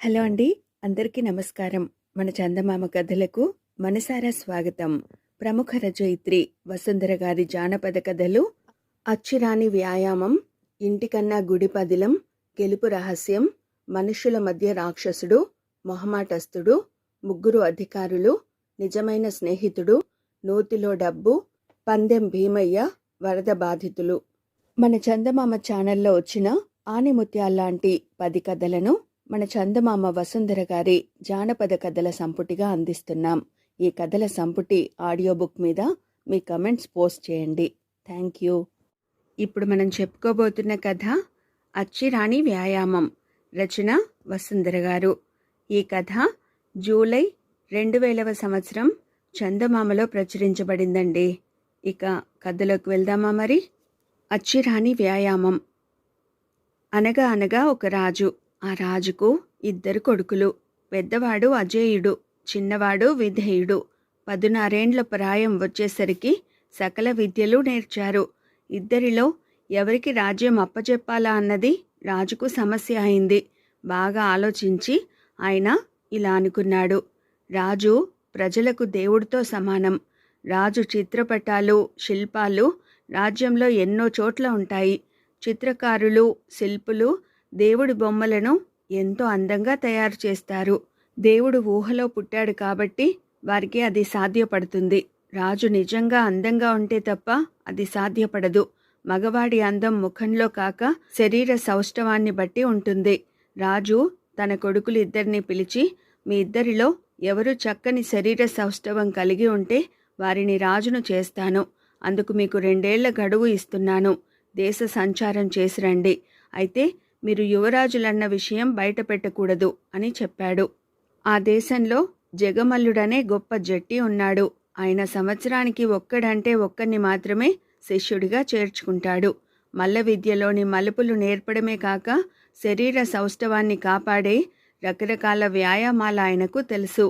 Hello అండి. అందరికీ నమస్కారం. మన చందమామ కథలకు మనసారా స్వాగతం. ప్రముఖ రచయిత్రి వసుంధర గారి జానపద కథలు అచ్చిరాని వ్యాయామం, ఇంటికన్నా గుడి పదిలం, గెలుపు రహస్యం, మనుషుల మధ్య రాక్షసుడు, మొహమాటస్తుడు, ముగ్గురు అధికారులు, నిజమైన స్నేహితుడు, నూతిలో డబ్బు, పందెం భీమయ్య, వరద బాధితులు. మన చందమామ ఛానల్లో వచ్చిన ఆనిముత్యాల్లాంటి 10 కథలను మన చందమామ వసుంధర గారి జానపద కథల సంపుటిగా అందిస్తున్నాం. ఈ కథల సంపుటి ఆడియో బుక్ మీద మీ కమెంట్స్ పోస్ట్ చేయండి. Thank you. ఇప్పుడు మనం చెప్పుకోబోతున్న కథ అచ్చిరాని వ్యాయామం. రచన వసుంధర గారు. ఈ కథ జూలై 2000వ సంవత్సరం చందమామలో ప్రచురించబడిందండి. ఇక కథలోకి వెళ్దామా మరి? అచ్చిరాని వ్యాయామం. అనగా అనగా ఒక రాజు. ఆ రాజుకు 2 కొడుకులు. పెద్దవాడు అజేయుడు, చిన్నవాడు విధేయుడు. 16 ప్రాయం వచ్చేసరికి సకల విద్యలు నేర్చారు. ఇద్దరిలో ఎవరికి రాజ్యం అప్పచెప్పాలా అన్నది రాజుకు సమస్య అయింది. బాగా ఆలోచించి ఆయన ఇలా అనుకున్నాడు. రాజు ప్రజలకు దేవుడితో సమానం. రాజు చిత్రపటాలు, శిల్పాలు రాజ్యంలో ఎన్నో చోట్ల ఉంటాయి. చిత్రకారులు, శిల్పులు దేవుడి బొమ్మలను ఎంతో అందంగా తయారు చేస్తారు. దేవుడు ఊహలో పుట్టాడు కాబట్టి వారికి అది సాధ్యపడుతుంది. రాజు నిజంగా అందంగా ఉంటే తప్ప అది సాధ్యపడదు. మగవాడి అందం ముఖంలో కాక శరీర సౌష్ఠవాన్ని బట్టి ఉంటుంది. రాజు తన కొడుకులు 2 పిలిచి, మీ ఇద్దరిలో ఎవరు చక్కని శరీర సౌష్ఠవం కలిగి ఉంటే వారిని రాజును చేస్తాను. అందుకు మీకు 2 ఏళ్ల గడువు ఇస్తున్నాను. దేశ సంచారం చేసి రండి. అయితే మీరు యువరాజులన్న విషయం బయట పెట్టకూడదు అని చెప్పాడు. ఆ దేశంలో జగమల్లుడనే గొప్ప జట్టి ఉన్నాడు. ఆయన సంవత్సరానికి ఒక్కడంటే ఒక్కరిని మాత్రమే శిష్యుడిగా చేర్చుకుంటాడు. మల్ల విద్యలోని మలుపులు నేర్పడమే కాక శరీర సౌష్ఠవాన్ని కాపాడే రకరకాల వ్యాయామాలు ఆయనకు తెలుసు.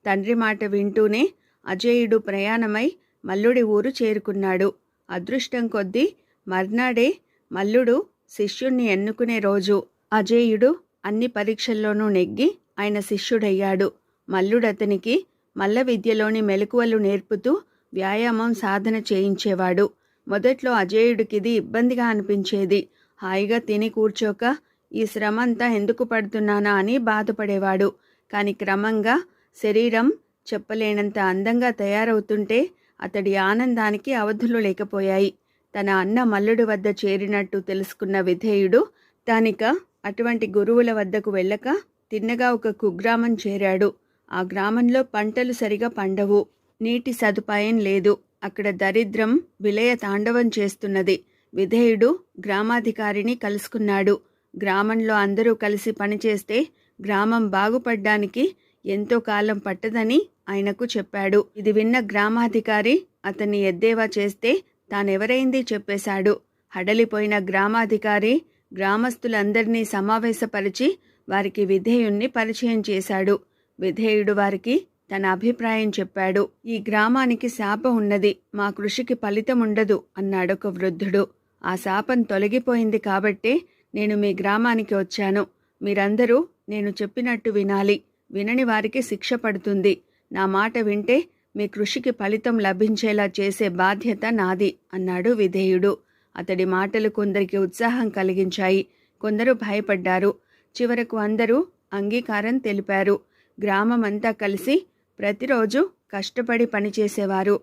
తండ్రి మాట వింటూనే అజేయుడు ప్రయాణమై మల్లుడి ఊరు చేరుకున్నాడు. అదృష్టం కొద్దీ మర్నాడే మల్లుడు శిష్యుణ్ణి ఎన్నుకునే రోజు. అజేయుడు అన్ని పరీక్షల్లోనూ నెగ్గి ఆయన శిష్యుడయ్యాడు. మల్లుడతనికి మల్ల విద్యలోని మెలకువలు నేర్పుతూ వ్యాయామం సాధన చేయించేవాడు. మొదట్లో అజేయుడికిది ఇబ్బందిగా అనిపించేది. హాయిగా తిని కూర్చోక ఈ శ్రమ అంతా ఎందుకు పడుతున్నానా అని బాధపడేవాడు. కాని క్రమంగా శరీరం చెప్పలేనంత అందంగా తయారవుతుంటే అతడి ఆనందానికి అవధులు లేకపోయాయి. తన అన్న మల్లుడి వద్ద చేరినట్టు తెలుసుకున్న విధేయుడు తానిక అటువంటి గురువుల వద్దకు వెళ్ళక తిన్నగా ఒక కుగ్రామం చేరాడు. ఆ గ్రామంలో పంటలు సరిగా పండవు. నీటి సదుపాయం లేదు. అక్కడ దరిద్రం విలయ తాండవం చేస్తున్నది. విధేయుడు గ్రామాధికారిని కలుసుకున్నాడు. గ్రామంలో అందరూ కలిసి పనిచేస్తే గ్రామం బాగుపడ్డానికి ఎంతో కాలం పట్టదని ఆయనకు చెప్పాడు. ఇది విన్న గ్రామాధికారి అతన్ని ఎద్దేవా చేస్తే తానెవరైంది చెప్పేశాడు. హడలిపోయిన గ్రామాధికారి గ్రామస్తులందరినీ సమావేశపరిచి వారికి విధేయుణ్ణి పరిచయం చేశాడు. విధేయుడు వారికి తన అభిప్రాయం చెప్పాడు. ఈ గ్రామానికి శాపం ఉన్నది, మా కృషికి ఫలితం ఉండదు అన్నాడొక వృద్ధుడు. ఆ శాపం తొలగిపోయింది కాబట్టే నేను మీ గ్రామానికి వచ్చాను. మీరందరూ నేను చెప్పినట్టు వినాలి. వినని వారికి శిక్ష పడుతుంది. నా మాట వింటే మీ కృషికి ఫలితం లభించేలా చేసే బాధ్యత నాది అన్నాడు విధేయుడు. అతడి మాటలు కొందరికి ఉత్సాహం కలిగించాయి, కొందరు భయపడ్డారు. చివరకు అందరూ అంగీకారం తెలిపారు. గ్రామమంతా కలిసి ప్రతిరోజు కష్టపడి పనిచేసేవారు.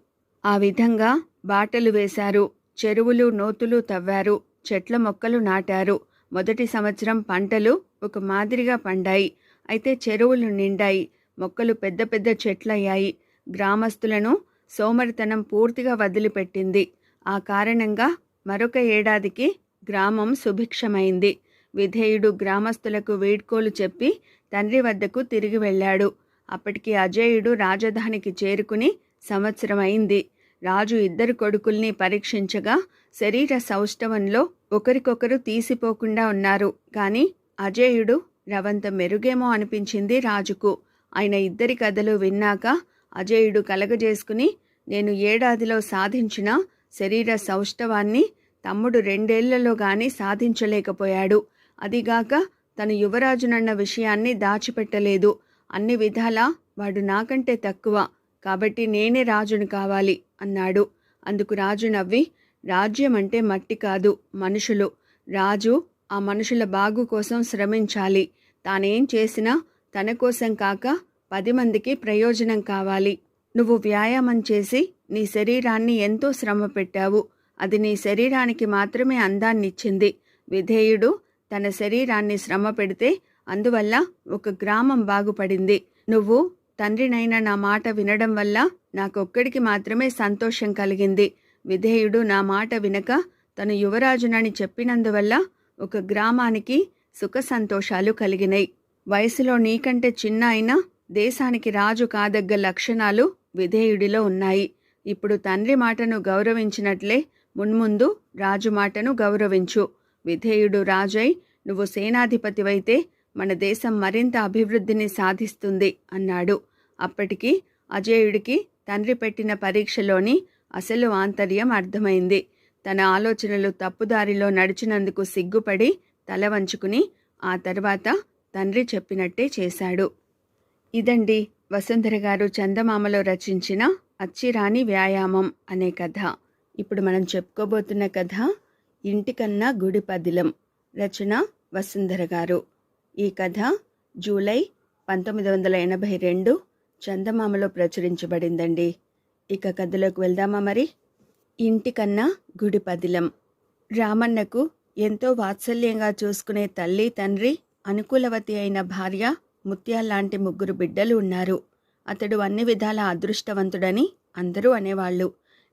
ఆ విధంగా బాటలు వేశారు, చెరువులు నూతులు తవ్వారు, చెట్ల మొక్కలు నాటారు. మొదటి సంవత్సరం పంటలు ఒక మాదిరిగా పండాయి. అయితే చెరువులు నిండాయి, మొక్కలు పెద్ద పెద్ద చెట్లయ్యాయి. గ్రామస్తులను సోమరితనం పూర్తిగా వదిలిపెట్టింది. ఆ కారణంగా మరొక ఏడాదికి గ్రామం సుభిక్షమైంది. విధేయుడు గ్రామస్తులకు వీడ్కోలు చెప్పి తండ్రి వద్దకు తిరిగి వెళ్ళాడు. అప్పటికి అజేయుడు రాజధానికి చేరుకుని సంవత్సరం అయింది. రాజు 2 కొడుకుల్ని పరీక్షించగా శరీర సౌష్ఠవంలో ఒకరికొకరు తీసిపోకుండా ఉన్నారు. కానీ అజేయుడు రవంత మెరుగేమో అనిపించింది రాజుకు. ఆయన 2 కథలు విన్నాక అజేయుడు కలగజేసుకుని, నేను ఏడాదిలో సాధించిన శరీర సౌష్ఠవాన్ని తమ్ముడు 2 ఏళ్లలో గాని సాధించలేకపోయాడు. అదిగాక తను యువరాజునన్న విషయాన్ని దాచిపెట్టలేదు. అన్ని విధాలా వాడు నాకంటే తక్కువ, కాబట్టి నేనే రాజును కావాలి అన్నాడు. అందుకు రాజు నవ్వి, రాజ్యం అంటే మట్టి కాదు, మనుషులు. రాజు ఆ మనుషుల బాగు కోసం శ్రమించాలి. తానేం చేసినా తన కోసం కాక 10 మందికి ప్రయోజనం కావాలి. నువ్వు వ్యాయామం చేసి నీ శరీరాన్ని ఎంతో శ్రమ పెట్టావు. అది నీ శరీరానికి మాత్రమే అందాన్నిచ్చింది. విధేయుడు తన శరీరాన్ని శ్రమ పెడితే అందువల్ల ఒక గ్రామం బాగుపడింది. నువ్వు తండ్రినైన నా మాట వినడం వల్ల నాకొక్కడికి మాత్రమే సంతోషం కలిగింది. విధేయుడు నా మాట వినక తను యువరాజునని చెప్పినందువల్ల ఒక గ్రామానికి సుఖ సంతోషాలు కలిగినాయి. వయసులో నీకంటే చిన్న అయినా దేశానికి రాజు కాదగ్గ లక్షణాలు విధేయుడిలో ఉన్నాయి. ఇప్పుడు తండ్రి మాటను గౌరవించినట్లే మున్ముందు రాజు మాటను గౌరవించు. విధేయుడు రాజై నువ్వు సేనాధిపతివైతే మన దేశం మరింత అభివృద్ధిని సాధిస్తుంది అన్నాడు. అప్పటికి అజేయుడికి తండ్రి పెట్టిన పరీక్షలోని అసలు ఆంతర్యం అర్థమైంది. తన ఆలోచనలు తప్పుదారిలో నడిచినందుకు సిగ్గుపడి తల వంచుకుని ఆ తర్వాత తండ్రి చెప్పినట్టే చేశాడు. ఇదండి వసుంధర గారు చందమామలో రచించిన అచ్చిరాని వ్యాయామం అనే కథ. ఇప్పుడు మనం చెప్పుకోబోతున్న కథ ఇంటికన్నా గుడి పదిలం. రచన వసుంధర గారు. ఈ కథ జూలై 1982 చందమామలో ప్రచురించబడిందండి. ఇక కథలోకి వెళ్దామా మరి. ఇంటికన్నా గుడి పదిలం. రామన్నకు ఎంతో వాత్సల్యంగా చూసుకునే తల్లి, తండ్రి, అనుకూలవతి అయిన భార్య, ముత్యాల్లాంటి 3 బిడ్డలు ఉన్నారు. అతడు అన్ని విధాల అదృష్టవంతుడని అందరూ అనేవాళ్ళు.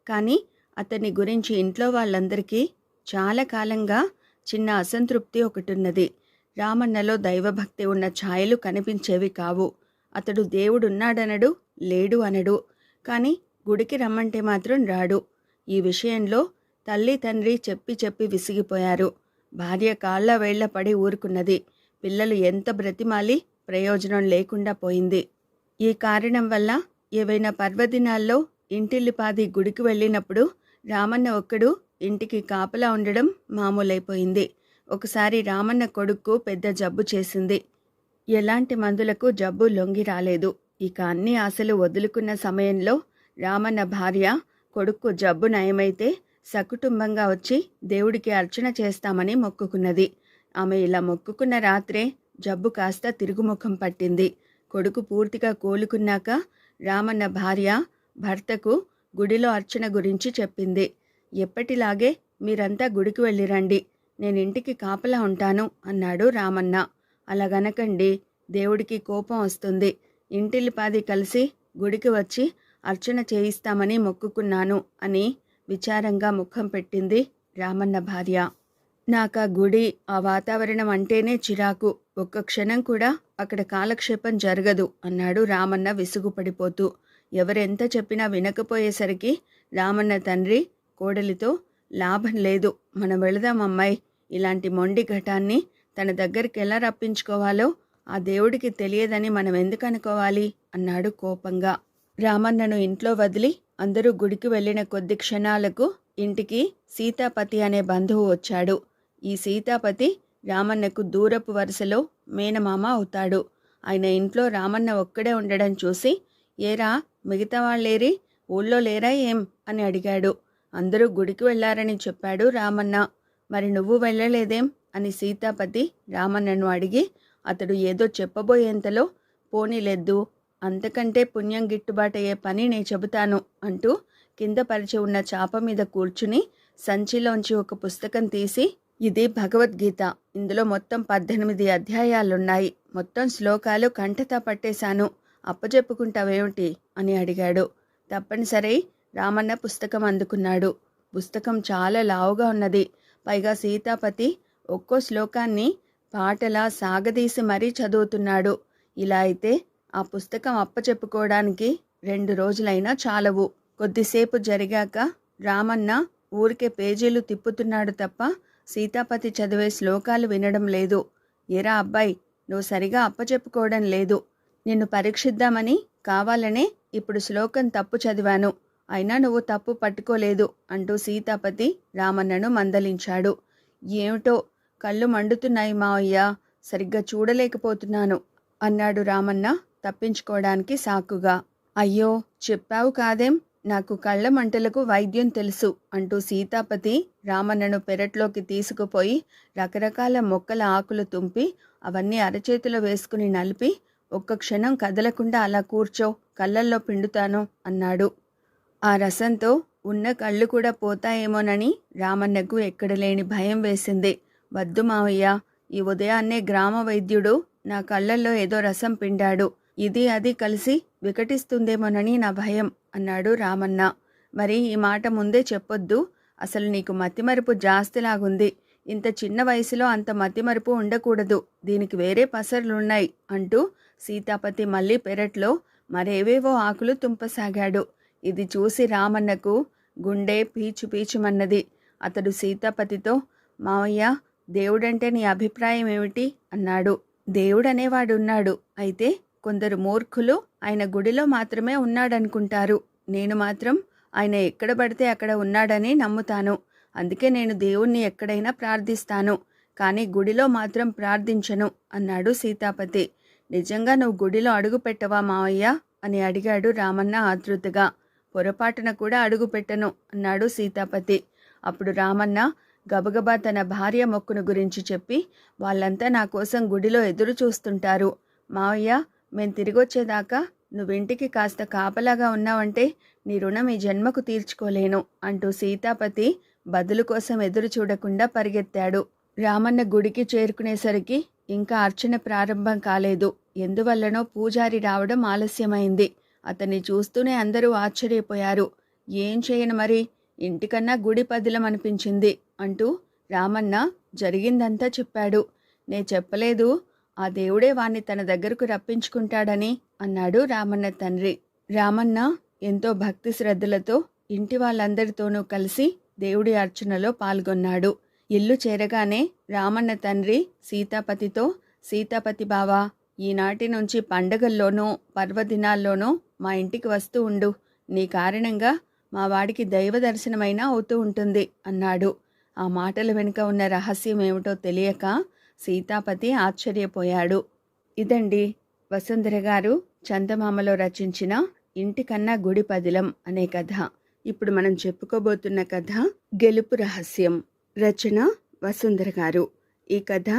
కానీ అతని గురించి ఇంట్లో వాళ్ళందరికీ చాలా కాలంగా చిన్న అసంతృప్తి ఒకటున్నది. రామన్నలో దైవభక్తి ఉన్న ఛాయలు కనిపించేవి కావు. అతడు దేవుడున్నాడనడు, లేడు అనడు. కానీ గుడికి రమ్మంటే మాత్రం రాడు. ఈ విషయంలో తల్లి, తండ్రి చెప్పి చెప్పి విసిగిపోయారు. భార్య కాళ్ళ వేళ్ల పడి ఊరుకున్నది. పిల్లలు ఎంత బ్రతిమాలి ప్రయోజనం లేకుండా పోయింది. ఈ కారణం వల్ల ఏవైనా పర్వదినాల్లో ఇంటిల్లిపాది గుడికి వెళ్ళినప్పుడు రామన్న ఒక్కడు ఇంటికి కాపలా ఉండడం మామూలైపోయింది. ఒకసారి రామన్న కొడుక్కు పెద్ద జబ్బు చేసింది. ఎలాంటి మందులకు జబ్బు లొంగి రాలేదు. ఇక అన్ని ఆశలు వదులుకున్న సమయంలో రామన్న భార్య కొడుక్కు జబ్బు నయమైతే సకుటుంబంగా వచ్చి దేవుడికి అర్చన చేస్తామని మొక్కుకున్నది. ఆమె ఇలా మొక్కుకున్న రాత్రే జబ్బు కాస్త తిరుగుముఖం పట్టింది. కొడుకు పూర్తిగా కోలుకున్నాక రామన్న భార్య భర్తకు గుడిలో అర్చన గురించి చెప్పింది. ఎప్పటిలాగే మీరంతా గుడికి వెళ్ళిరండి, నేను ఇంటికి కాపలా ఉంటాను అన్నాడు రామన్న. అలాగనకండి, దేవుడికి కోపం వస్తుంది. ఇంటిల్లిపాది కలిసి గుడికి వచ్చి అర్చన చేయిస్తామని మొక్కుకున్నాను అని విచారంగా ముఖం పెట్టింది రామన్న భార్య. నాకా గుడి, ఆ వాతావరణం అంటేనే చిరాకు. ఒక్క క్షణం కూడా అక్కడ కాలక్షేపం జరగదు అన్నాడు రామన్న విసుగుపడిపోతూ. ఎవరెంత చెప్పినా వినకపోయేసరికి రామన్న తండ్రి కోడలితో, లాభం లేదు, మనం వెళదాం అమ్మాయి. ఇలాంటి మొండి ఘటాన్ని తన దగ్గరికి ఎలా రప్పించుకోవాలో ఆ దేవుడికి తెలియదని మనం ఎందుకు అనుకోవాలి అన్నాడు కోపంగా. రామన్నను ఇంట్లో వదిలి అందరూ గుడికి వెళ్ళిన కొద్ది క్షణాలకు ఇంటికి సీతాపతి అనే బంధువు వచ్చాడు. ఈ సీతాపతి రామన్నకు దూరపు వరుసలో మేనమామ అవుతాడు. ఆయన ఇంట్లో రామన్న ఒక్కడే ఉండడం చూసి, ఏరా మిగతా వాళ్ళేరి, ఊళ్ళో లేరా ఏం అని అడిగాడు. అందరూ గుడికి వెళ్ళారని చెప్పాడు రామన్న. మరి నువ్వు వెళ్ళలేదేం అని సీతాపతి రామన్నను అడిగి, అతడు ఏదో చెప్పబోయేంతలో, పోనీలెద్దు, అంతకంటే పుణ్యం గిట్టుబాటయ్యే పని నే చెబుతాను అంటూ కింద పరిచి ఉన్న చాప మీద కూర్చుని సంచిలోంచి ఒక పుస్తకం తీసి, ఇది భగవద్గీత, ఇందులో మొత్తం 18 అధ్యాయాలున్నాయి, మొత్తం శ్లోకాలు కంఠతా పట్టేశాను, అప్పచెప్పుకుంటావేమిటి అని అడిగాడు. తప్పనిసరి రామన్న పుస్తకం అందుకున్నాడు. పుస్తకం చాలా లావుగా ఉన్నది. పైగా సీతాపతి ఒక్కో శ్లోకాన్ని పాటలా సాగదీసి మరీ చదువుతున్నాడు. ఇలా అయితే ఆ పుస్తకం అప్పచెప్పుకోవడానికి 2 రోజులైనా చాలవు. కొద్దిసేపు జరిగాక రామన్న ఊరికే పేజీలు తిప్పుతున్నాడు తప్ప సీతాపతి చదివే శ్లోకాలు వినడం లేదు. ఏరా అబ్బాయి, నువ్వు సరిగా అప్పచెప్పుకోవడం లేదు. నిన్ను పరీక్షిద్దామని కావాలనే ఇప్పుడు శ్లోకం తప్పు చదివాను, అయినా నువ్వు తప్పు పట్టుకోలేదు అంటూ సీతాపతి రామన్నను మందలించాడు. ఏమిటో కళ్ళు మండుతున్నాయి మావయ్య, సరిగ్గా చూడలేకపోతున్నాను అన్నాడు రామన్న తప్పించుకోవడానికి సాకుగా. అయ్యో, చెప్పావు కాదేం, నాకు కళ్ళ మంటలకు వైద్యం తెలుసు అంటూ సీతాపతి రామన్నను పెరట్లోకి తీసుకుపోయి రకరకాల మొక్కల ఆకులు తుంపి అవన్నీ అరచేతిలో వేసుకుని నలిపి, ఒక్క క్షణం కదలకుండా అలా కూర్చో, కళ్ళల్లో పిండుతాను అన్నాడు. ఆ రసంతో ఉన్న కళ్ళు కూడా పోతాయేమోనని రామన్నకు ఎక్కడలేని భయం వేసింది. వద్దు మావయ్య, ఈ ఉదయాన్నే గ్రామ వైద్యుడు నా కళ్ళల్లో ఏదో రసం పిండాడు, ఇది అది కలిసి వికటిస్తుందేమోనని నా భయం అన్నాడు రామన్న. మరి ఈ మాట ముందే చెప్పొద్దు, అసలు నీకు మతిమరుపు జాస్తిలాగుంది, ఇంత చిన్న వయసులో అంత మతిమరుపు ఉండకూడదు, దీనికి వేరే పసర్లున్నాయి అంటూ సీతాపతి మళ్ళీ పెరట్లో మరేవేవో ఆకులు తుంపసాగాడు. ఇది చూసి రామన్నకు గుండె పీచు పీచుమన్నది. అతడు సీతాపతితో, మావయ్య, దేవుడంటే నీ అభిప్రాయం ఏమిటి అన్నాడు. దేవుడనేవాడున్నాడు, అయితే కొందరు మూర్ఖులు ఆయన గుడిలో మాత్రమే ఉన్నాడనుకుంటారు. నేను మాత్రం ఆయన ఎక్కడ పడితే అక్కడ ఉన్నాడని నమ్ముతాను. అందుకే నేను దేవుణ్ణి ఎక్కడైనా ప్రార్థిస్తాను, కానీ గుడిలో మాత్రం ప్రార్థించను అన్నాడు సీతాపతి. నిజంగా నువ్వు గుడిలో అడుగు పెట్టవా మావయ్య అని అడిగాడు రామన్న ఆతృతగా. పొరపాటున కూడా అడుగు పెట్టను అన్నాడు సీతాపతి. అప్పుడు రామన్న గబగబా తన భార్య మొక్కును గురించి చెప్పి, వాళ్ళంతా నా కోసం గుడిలో ఎదురు చూస్తుంటారు మావయ్య, మేం తిరిగొచ్చేదాకా నువ్వింటికి కాస్త కాపలాగా ఉన్నావంటే నీ రుణం ఈ జన్మకు తీర్చుకోలేను అంటూ సీతాపతి బదులు కోసం ఎదురు చూడకుండా పరిగెత్తాడు. రామన్న గుడికి చేరుకునేసరికి ఇంకా అర్చన ప్రారంభం కాలేదు. ఎందువల్లనో పూజారి రావడం ఆలస్యమైంది. అతన్ని చూస్తూనే అందరూ ఆశ్చర్యపోయారు. ఏం చేయను మరి, ఇంటికన్నా గుడి పదిలం అనిపించింది అంటూ రామన్న జరిగిందంతా చెప్పాడు. నే చెప్పలేదు, ఆ దేవుడే వాణ్ణి తన దగ్గరకు రప్పించుకుంటాడని అన్నాడు రామన్న తండ్రి. రామన్న ఎంతో భక్తి శ్రద్ధలతో ఇంటి వాళ్ళందరితోనూ కలిసి దేవుడి అర్చనలో పాల్గొన్నాడు. ఇల్లు చేరగానే రామన్న తండ్రి సీతాపతితో, సీతాపతి బావా, ఈనాటి నుంచి పండగల్లోనూ పర్వదినాల్లోనూ మా ఇంటికి వస్తూ ఉండు, నీ కారణంగా మా వాడికి దైవ దర్శనమైనా అవుతూ ఉంటుంది అన్నాడు. ఆ మాటల వెనుక ఉన్న రహస్యం ఏమిటో తెలియక సీతాపతి ఆశ్చర్యపోయాడు. ఇదండి వసుంధర గారు చందమామలో రచించిన ఇంటికన్నా గుడి పదిలం అనే కథ. ఇప్పుడు మనం చెప్పుకోబోతున్న కథ గెలుపు రహస్యం. రచన వసుంధర గారు. ఈ కథ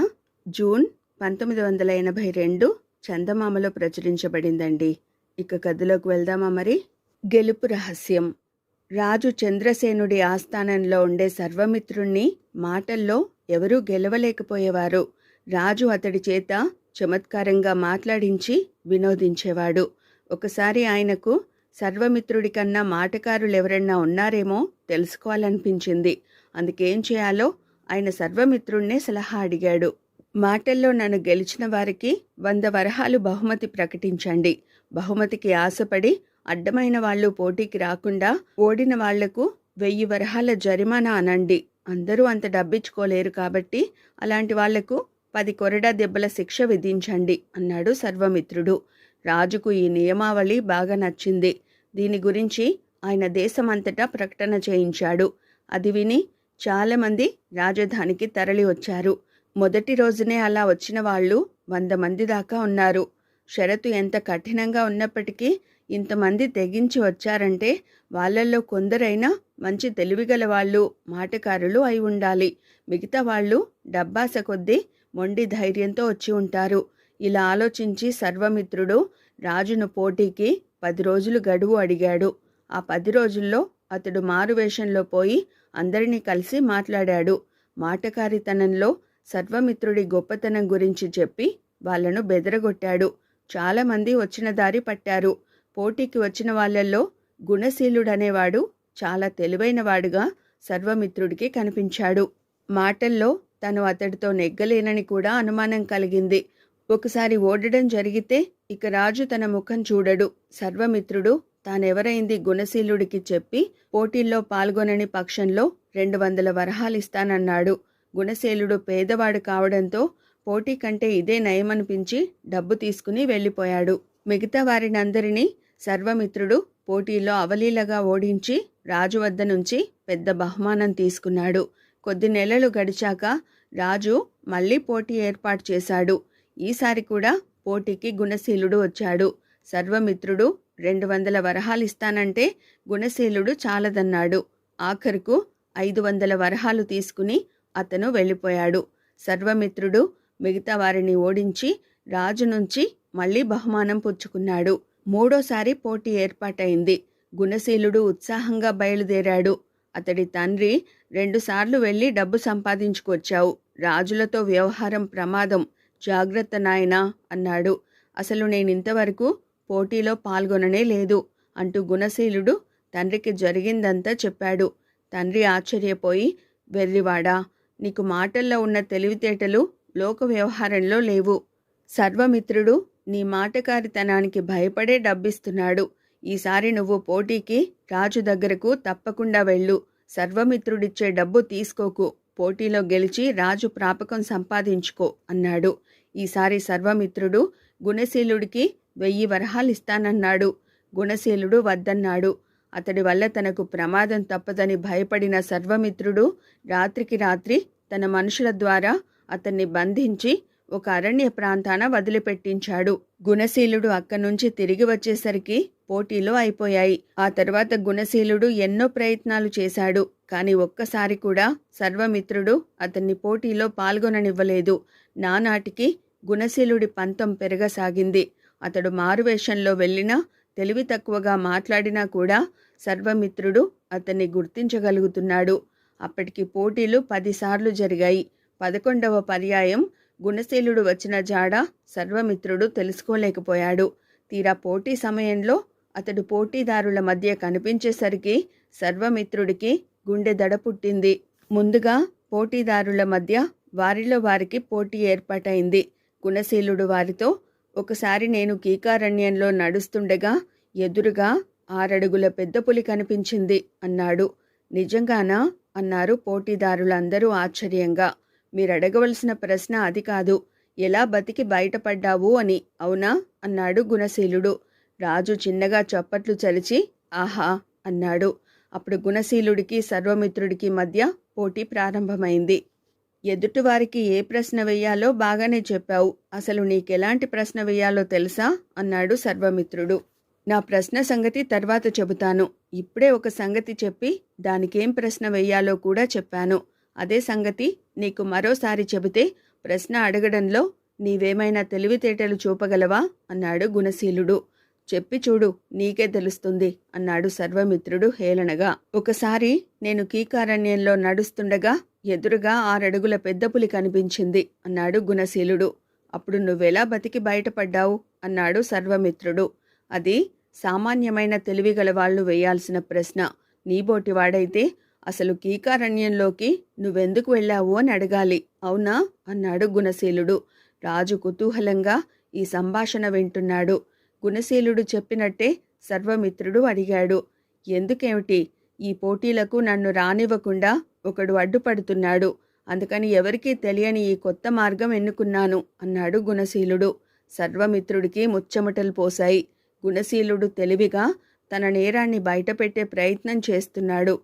జూన్ 1982 చందమామలో ప్రచురించబడిందండి. ఇక కథలోకి వెళ్దామా మరి. గెలుపు రహస్యం. రాజు చంద్రసేనుడి ఆస్థానంలో ఉండే సర్వమిత్రుణ్ణి మాటల్లో ఎవరూ గెలవలేకపోయేవారు. రాజు అతడి చేత చమత్కారంగా మాట్లాడించి వినోదించేవాడు. ఒకసారి ఆయనకు సర్వమిత్రుడి కన్నా మాటకారులెవరన్నా ఉన్నారేమో తెలుసుకోవాలనిపించింది. అందుకేం చేయాలో ఆయన సర్వమిత్రుణ్ణే సలహా అడిగాడు. మాటల్లో నన్ను గెలిచిన వారికి 100 వరహాలు బహుమతి ప్రకటించండి. బహుమతికి ఆశపడి అడ్డమైన వాళ్ళు పోటీకి రాకుండా ఓడిన వాళ్లకు 1000 వరహాల జరిమానా అనండి. అందరూ అంత డబ్బిచ్చుకోలేరు కాబట్టి అలాంటి వాళ్లకు 10 కొరడా దెబ్బల శిక్ష విధించండి అన్నాడు సర్వమిత్రుడు. రాజుకు ఈ నియమావళి బాగా నచ్చింది. దీని గురించి ఆయన దేశమంతటా ప్రకటన చేయించాడు. అది విని చాలామంది రాజధానికి తరలి వచ్చారు. మొదటి రోజునే అలా వచ్చిన వాళ్ళు 100 మంది దాకా ఉన్నారు. షరతు ఎంత కఠినంగా ఉన్నప్పటికీ ఇంతమంది తెగించి వచ్చారంటే వాళ్ళల్లో కొందరైనా మంచి తెలివిగల వాళ్ళు, మాటకారులు అయి ఉండాలి. మిగతా వాళ్ళు డబ్బాస కొద్దీ మొండి ధైర్యంతో వచ్చి ఉంటారు. ఇలా ఆలోచించి సర్వమిత్రుడు రాజును పోటీకి 10 రోజులు గడువు అడిగాడు. ఆ 10 రోజుల్లో అతడు మారువేషంలో పోయి అందరినీ కలిసి మాట్లాడాడు. మాటకారితనంలో సర్వమిత్రుడి గొప్పతనం గురించి చెప్పి వాళ్లను బెదరగొట్టాడు. చాలామంది వచ్చిన దారి పట్టారు. పోటీకి వచ్చిన వాళ్ళల్లో గుణశీలుడనేవాడు చాలా తెలివైనవాడుగా సర్వమిత్రుడికి కనిపించాడు. మాటల్లో తను అతడితో నెగ్గలేనని కూడా అనుమానం కలిగింది. ఒకసారి ఓడడం జరిగితే ఇక రాజు తన ముఖం చూడడు. సర్వమిత్రుడు తానెవరైంది గుణశీలుడికి చెప్పి పోటీల్లో పాల్గొనని పక్షంలో 200 వరహాలిస్తానన్నాడు. గుణశీలుడు పేదవాడు కావడంతో పోటీ కంటే ఇదే నయమనిపించి డబ్బు తీసుకుని వెళ్ళిపోయాడు. మిగతా వారినందరినీ సర్వమిత్రుడు పోటీలో అవలీలగా ఓడించి రాజు వద్ద నుంచి పెద్ద బహుమానం తీసుకున్నాడు. కొద్ది నెలలు గడిచాక రాజు మళ్ళీ పోటీ ఏర్పాటు చేశాడు. ఈసారి కూడా పోటీకి గుణశీలుడు వచ్చాడు. సర్వమిత్రుడు 200 వరహాలు ఇస్తానంటే గుణశీలుడు చాలదన్నాడు. ఆఖరుకు 500 వరహాలు తీసుకుని అతను వెళ్ళిపోయాడు. సర్వమిత్రుడు మిగతా వారిని ఓడించి రాజు నుంచి మళ్ళీ బహుమానం పుచ్చుకున్నాడు. మూడోసారి పోటీ ఏర్పాటైంది. గుణశీలుడు ఉత్సాహంగా బయలుదేరాడు. అతడి తండ్రి 2 సార్లు వెళ్ళి డబ్బు సంపాదించుకొచ్చావు. రాజులతో వ్యవహారం ప్రమాదం, జాగ్రత్త నాయనా అన్నాడు. అసలు నేనింతవరకు పోటీలో పాల్గొననే లేదు అంటూ గుణశీలుడు తండ్రికి జరిగిందంతా చెప్పాడు. తండ్రి ఆశ్చర్యపోయి, వెర్రివాడా, నీకు మాటల్లో ఉన్న తెలివితేటలు లోక వ్యవహారంలో లేవు. సర్వమిత్రుడు నీ మాటకారితనానికి భయపడే డబ్బిస్తున్నాడు. ఈసారి నువ్వు పోటీకి రాజు దగ్గరకు తప్పకుండా వెళ్ళు. సర్వమిత్రుడిచ్చే డబ్బు తీసుకోకు. పోటీలో గెలిచి రాజు ప్రాపకం సంపాదించుకో అన్నాడు. ఈసారి సర్వమిత్రుడు గుణశీలుడికి 1000 వరహాలు ఇస్తానన్నాడు. గుణశీలుడు వద్దన్నాడు. అతడి వల్ల తనకు ప్రమాదం తప్పదని భయపడిన సర్వమిత్రుడు రాత్రికి రాత్రి తన మనుషుల ద్వారా అతన్ని బంధించి ఒక అరణ్య ప్రాంతాన వదిలిపెట్టించాడు. గుణశీలుడు అక్కడి నుంచి తిరిగి వచ్చేసరికి పోటీలు అయిపోయాయి. ఆ తర్వాత గుణశీలుడు ఎన్నో ప్రయత్నాలు చేశాడు. కానీ ఒక్కసారి కూడా సర్వమిత్రుడు అతన్ని పోటీలో పాల్గొననివ్వలేదు. నానాటికి గుణశీలుడి పంతం పెరగసాగింది. అతడు మారువేషంలో వెళ్ళినా, తెలివి తక్కువగా మాట్లాడినా కూడా సర్వమిత్రుడు అతన్ని గుర్తించగలుగుతున్నాడు. అప్పటికి పోటీలు 10 సార్లు జరిగాయి. 11వ పర్యాయం గుణశీలుడు వచ్చిన జాడ సర్వమిత్రుడు తెలుసుకోలేకపోయాడు. తీరా పోటీ సమయంలో అతడు పోటీదారుల మధ్య కనిపించేసరికి సర్వమిత్రుడికి గుండె దడ పుట్టింది. ముందుగా పోటీదారుల మధ్య వారిలో వారికి పోటీ ఏర్పాటైంది. గుణశీలుడు వారితో, ఒకసారి నేను కీకారణ్యంలో నడుస్తుండగా ఎదురుగా 6 అడుగుల పెద్ద పులి కనిపించింది అన్నాడు. నిజంగానా అన్నారు పోటీదారులందరూ ఆశ్చర్యంగా. మీరడగవలసిన ప్రశ్న అది కాదు, ఎలా బతికి బయటపడ్డావు అని. అవునా అన్నాడు గుణశీలుడు. రాజు చిన్నగా చప్పట్లు చలిచి ఆహా అన్నాడు. అప్పుడు గుణశీలుడికి సర్వమిత్రుడికి మధ్య పోటీ ప్రారంభమైంది. ఎదుటివారికి ఏ ప్రశ్న వేయాలో బాగానే చెప్పావు. అసలు నీకెలాంటి ప్రశ్న వేయాలో తెలుసా అన్నాడు సర్వమిత్రుడు. నా ప్రశ్న సంగతి తర్వాత చెబుతాను. ఇప్పుడే ఒక సంగతి చెప్పి దానికేం ప్రశ్న వేయాలో కూడా చెప్పాను. అదే సంగతి నీకు మరోసారి చెబితే ప్రశ్న అడగడంలో నీవేమైనా తెలివితేటలు చూపగలవా అన్నాడు గుణశీలుడు. చెప్పి చూడు, నీకే తెలుస్తుంది అన్నాడు సర్వమిత్రుడు హేళనగా. ఒకసారి నేను కీకారణ్యంలో నడుస్తుండగా ఎదురుగా 6 అడుగుల పెద్ద పులి కనిపించింది అన్నాడు గుణశీలుడు. అప్పుడు నువ్వెలా బతికి బయటపడ్డావు అన్నాడు సర్వమిత్రుడు. అది సామాన్యమైన తెలివిగల వాళ్ళు వేయాల్సిన ప్రశ్న. నీబోటివాడైతే అసలు కీకారణ్యంలోకి నువ్వెందుకు వెళ్ళావు అని అడగాలి. అవునా అన్నాడు గుణశీలుడు. రాజు కుతూహలంగా ఈ సంభాషణ వింటున్నాడు. గుణశీలుడు చెప్పినట్టే సర్వమిత్రుడు అడిగాడు. ఎందుకేమిటి? ఈ పోటీలకు నన్ను రానివ్వకుండా ఒకడు అడ్డుపడుతున్నాడు. అందుకని ఎవరికీ తెలియని ఈ కొత్త మార్గం ఎన్నుకున్నాను అన్నాడు గుణశీలుడు. సర్వమిత్రుడికి ముచ్చెమటలు పోశాయి. గుణశీలుడు తెలివిగా తన నేరాన్ని బయటపెట్టే ప్రయత్నం చేస్తున్నాడు.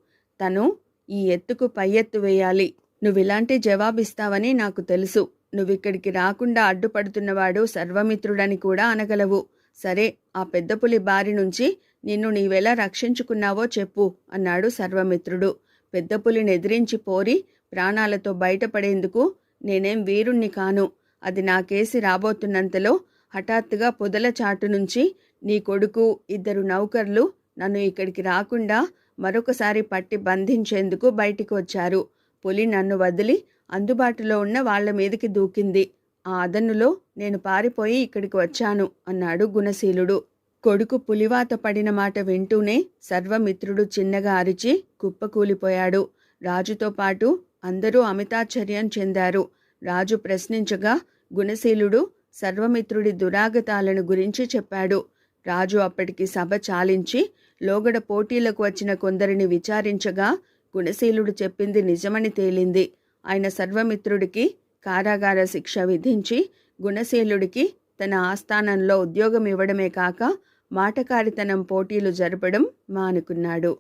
తను ఈ ఎత్తుకు పై ఎత్తు వేయాలి. నువ్విలాంటి జవాబిస్తావని నాకు తెలుసు. నువ్విక్కడికి రాకుండా అడ్డుపడుతున్నవాడు సర్వమిత్రుడని కూడా అనగలవు. సరే, ఆ పెద్ద పులి బారి నుంచి నిన్ను నీవెలా రక్షించుకున్నావో చెప్పు అన్నాడు సర్వమిత్రుడు. పెద్ద పులిని ఎదిరించి పోరి ప్రాణాలతో బయటపడేందుకు నేనేం వీరుణ్ణి కాను. అది నాకేసి రాబోతున్నంతలో హఠాత్తుగా పొదల చాటు నుంచి నీ కొడుకు 2 నౌకర్లు నన్ను ఇక్కడికి రాకుండా మరొకసారి పట్టి బంధించేందుకు బయటికి వచ్చారు. పులి నన్ను వదిలి అందుబాటులో ఉన్న వాళ్ల మీదకి దూకింది. ఆ అదనులో నేను పారిపోయి ఇక్కడికి వచ్చాను అన్నాడు గుణశీలుడు. కొడుకు పులివాత పడిన మాట వింటూనే సర్వమిత్రుడు చిన్నగా అరిచి కుప్పకూలిపోయాడు. రాజుతో పాటు అందరూ అమితాశ్చర్యం చెందారు. రాజు ప్రశ్నించగా గుణశీలుడు సర్వమిత్రుడి దురాగతాలను గురించి చెప్పాడు. రాజు అప్పటికి సభ చాలించి లోగడ పోటీలకు వచ్చిన కొందరిని విచారించగా గుణశీలుడు చెప్పింది నిజమని తేలింది. ఆయన సర్వమిత్రుడికి కారాగార శిక్ష విధించి గుణశీలుడికి తన ఆస్థానంలో ఉద్యోగం ఇవ్వడమే కాక మాటకారితనం పోటీలు జరపడం మానుకున్నాడు.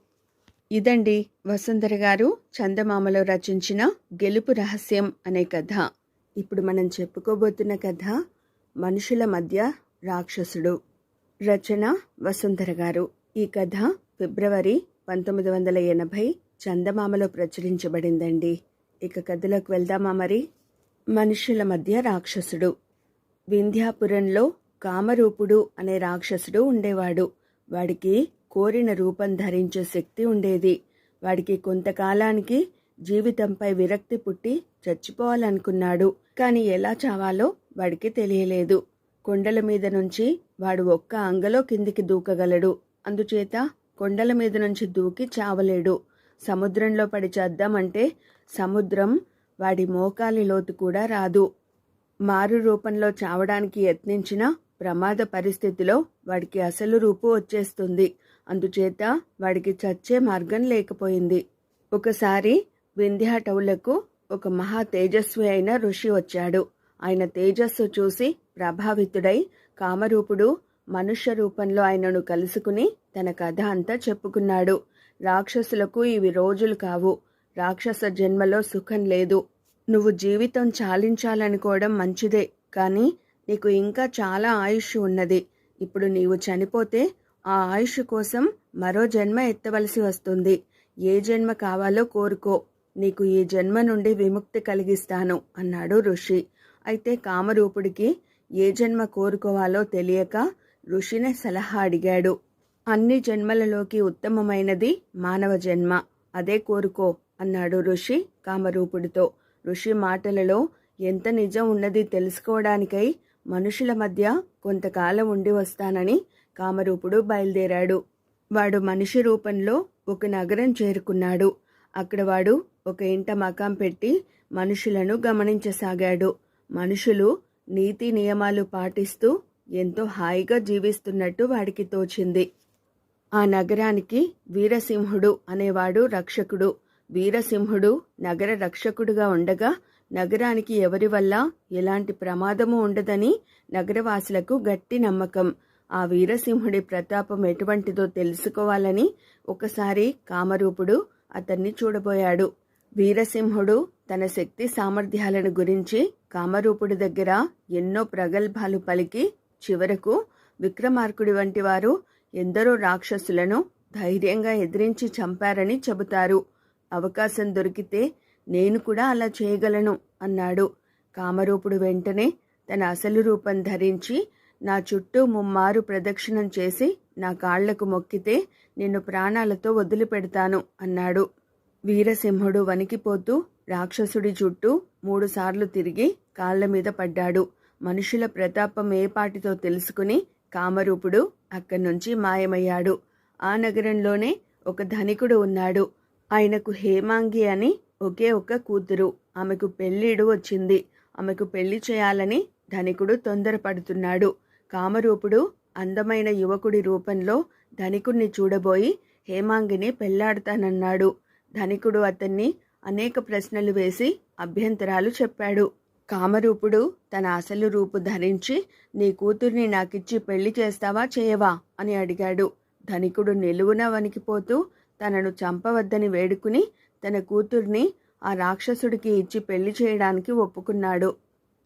ఇదండి వసుంధర గారు చందమామలో రచించిన గెలుపు రహస్యం అనే కథ. ఇప్పుడు మనం చెప్పుకోబోతున్న కథ మనుషుల మధ్య రాక్షసుడు. రచన వసుంధర గారు. ఈ కథ ఫిబ్రవరి 1980 చందమామలో ప్రచురించబడిందండి. ఇక కథలోకి వెళ్దామా మరి. మనుషుల మధ్య రాక్షసుడు. వింధ్యాపురంలో కామరూపుడు అనే రాక్షసుడు ఉండేవాడు. వాడికి కోరిన రూపం ధరించే శక్తి ఉండేది. వాడికి కొంతకాలానికి జీవితంపై విరక్తి పుట్టి చచ్చిపోవాలనుకున్నాడు. కానీ ఎలా చావాలో వాడికి తెలియలేదు. కొండల మీద నుంచి వాడు ఒక్క అంగలో కిందికి దూకగలడు. అందుచేత కొండల మీద నుంచి దూకి చావలేడు. సముద్రంలో పడి చేద్దామంటే సముద్రం వాడి మోకాలి లోతు కూడా రాదు. మారు రూపంలో చావడానికి యత్నించిన ప్రమాద పరిస్థితిలో వాడికి అసలు రూపు వచ్చేస్తుంది. అందుచేత వాడికి చచ్చే మార్గం లేకపోయింది. ఒకసారి వింధ్యాటవులకు ఒక మహా తేజస్వి అయిన ఋషి వచ్చాడు. ఆయన తేజస్సు చూసి ప్రభావితుడై కామరూపుడు మనుష్య రూపంలో ఆయనను కలుసుకుని తన కథ అంతా చెప్పుకున్నాడు. రాక్షసులకు ఇవి రోజులు కావు. రాక్షస జన్మలో సుఖం లేదు. నువ్వు జీవితం చాలించాలనుకోవడం మంచిదే, కానీ నీకు ఇంకా చాలా ఆయుష్ ఉన్నది. ఇప్పుడు నీవు చనిపోతే ఆ ఆయుష్ కోసం మరో జన్మ ఎత్తవలసి వస్తుంది. ఏ జన్మ కావాలో కోరుకో, నీకు ఈ జన్మ నుండి విముక్తి కలిగిస్తాను అన్నాడు ఋషి. అయితే కామరూపుడికి ఏ జన్మ కోరుకోవాలో తెలియక ఋషిని సలహా అడిగాడు. అన్ని జన్మలలోకి ఉత్తమమైనది మానవ జన్మ, అదే కోరుకో అన్నాడు ఋషి కామరూపుడితో. ఋషి మాటలలో ఎంత నిజం ఉన్నది తెలుసుకోవడానికై మనుషుల మధ్య కొంతకాలం ఉండి వస్తానని కామరూపుడు బయలుదేరాడు. వాడు మనిషి రూపంలో ఒక నగరం చేరుకున్నాడు. అక్కడ వాడు ఒక ఇంట మకాం పెట్టి మనుషులను గమనించసాగాడు. మనుషులు నీతి నియమాలు పాటిస్తూ ఎంతో హాయిగా జీవిస్తున్నట్టు వాడికి తోచింది. ఆ నగరానికి వీరసింహుడు అనేవాడు రక్షకుడు. వీరసింహుడు నగర రక్షకుడుగా ఉండగా నగరానికి ఎవరి వల్ల ఎలాంటి ప్రమాదము ఉండదని నగరవాసులకు గట్టి నమ్మకం. ఆ వీరసింహుడి ప్రతాపం ఎటువంటిదో తెలుసుకోవాలని ఒకసారి కామరూపుడు అతన్ని చూడబోయాడు. వీరసింహుడు తన శక్తి సామర్థ్యాలను గురించి కామరూపుడి దగ్గర ఎన్నో ప్రగల్భాలు పలికి చివరకు విక్రమార్కుడి వంటి వారు ఎందరో రాక్షసులను ధైర్యంగా ఎదిరించి చంపారని చెబుతారు. అవకాశం దొరికితే నేను కూడా అలా చేయగలను అన్నాడు. కామరూపుడు వెంటనే తన అసలు రూపం ధరించి నా చుట్టూ ముమ్మారు ప్రదక్షిణం చేసి నా కాళ్లకు మొక్కితే నిన్ను ప్రాణాలతో వదిలిపెడతాను అన్నాడు. వీరసింహుడు వణికిపోతూ రాక్షసుడి చుట్టూ 3 సార్లు తిరిగి కాళ్ల మీద పడ్డాడు. మనుషుల ప్రతాపం ఏపాటితో తెలుసుకుని కామరూపుడు అక్కడి నుంచి మాయమయ్యాడు. ఆ నగరంలోనే ఒక ధనికుడు ఉన్నాడు. ఆయనకు హేమాంగి అని ఒకే ఒక్క కూతురు. ఆమెకు పెళ్ళిడు వచ్చింది. ఆమెకు పెళ్లి చేయాలని ధనికుడు తొందరపడుతున్నాడు. కామరూపుడు అందమైన యువకుడి రూపంలో ధనికుడిని చూడబోయి హేమాంగిని పెళ్లాడతానన్నాడు. ధనికుడు అతన్ని అనేక ప్రశ్నలు వేసి అభ్యంతరాలు చెప్పాడు. కామరూపుడు తన అసలు రూపు ధరించి నీ కూతుర్ని నాకిచ్చి పెళ్లి చేస్తావా చేయవా అని అడిగాడు. ధనికుడు నిలువున వణికిపోతూ తనను చంపవద్దని వేడుకుని తన కూతుర్ని ఆ రాక్షసుడికి ఇచ్చి పెళ్లి చేయడానికి ఒప్పుకున్నాడు.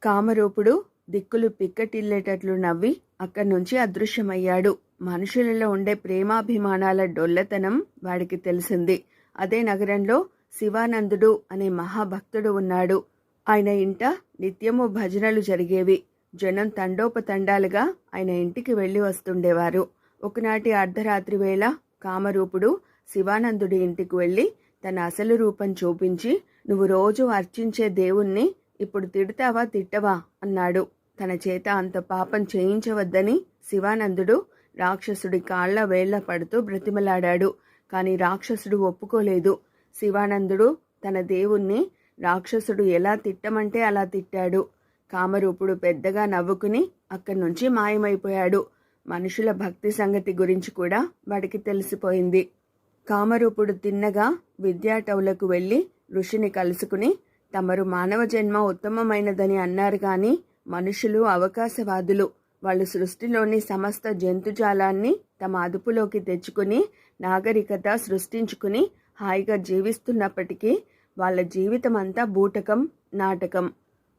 కామరూపుడు దిక్కులు పిక్కటిల్లేటట్లు నవ్వి అక్కడి నుంచి అదృశ్యమయ్యాడు. మనుషులలో ఉండే ప్రేమాభిమానాల డొల్లతనం వాడికి తెలిసింది. అదే నగరంలో శివానందుడు అనే మహాభక్తుడు ఉన్నాడు. ఆయన ఇంట నిత్యము భజనలు జరిగేవి. జనం తండోపతండాలుగా ఆయన ఇంటికి వెళ్ళి వస్తుండేవారు. ఒకనాటి అర్ధరాత్రి వేళ కామరూపుడు శివానందుడి ఇంటికి వెళ్ళి తన అసలు రూపం చూపించి నువ్వు రోజు అర్చించే దేవుణ్ణి ఇప్పుడు తిడతావా తిట్టవా అన్నాడు. తన చేత అంత పాపం చేయించవద్దని శివానందుడు రాక్షసుడి కాళ్ల వేళ్ల పడుతూ బ్రతిమలాడాడు. కాని రాక్షసుడు ఒప్పుకోలేదు. శివానందుడు తన దేవుణ్ణి రాక్షసుడు ఎలా తిట్టమంటే అలా తిట్టాడు. కామరూపుడు పెద్దగా నవ్వుకుని అక్కడి నుంచి మాయమైపోయాడు. మనుషుల భక్తి సంగతి గురించి కూడా వాడికి తెలిసిపోయింది. కామరూపుడు తిన్నగా విద్యాటవులకు వెళ్ళి ఋషిని కలుసుకుని తమరు మానవ జన్మ ఉత్తమమైనదని అన్నారు. కానీ మనుషులు అవకాశవాదులు, వాళ్ళు సృష్టిలోని సమస్త జంతుజాలాన్ని తమ అదుపులోకి తెచ్చుకుని నాగరికత సృష్టించుకుని హాయిగా జీవిస్తున్నప్పటికీ వాళ్ళ జీవితం అంతా బూటకం, నాటకం.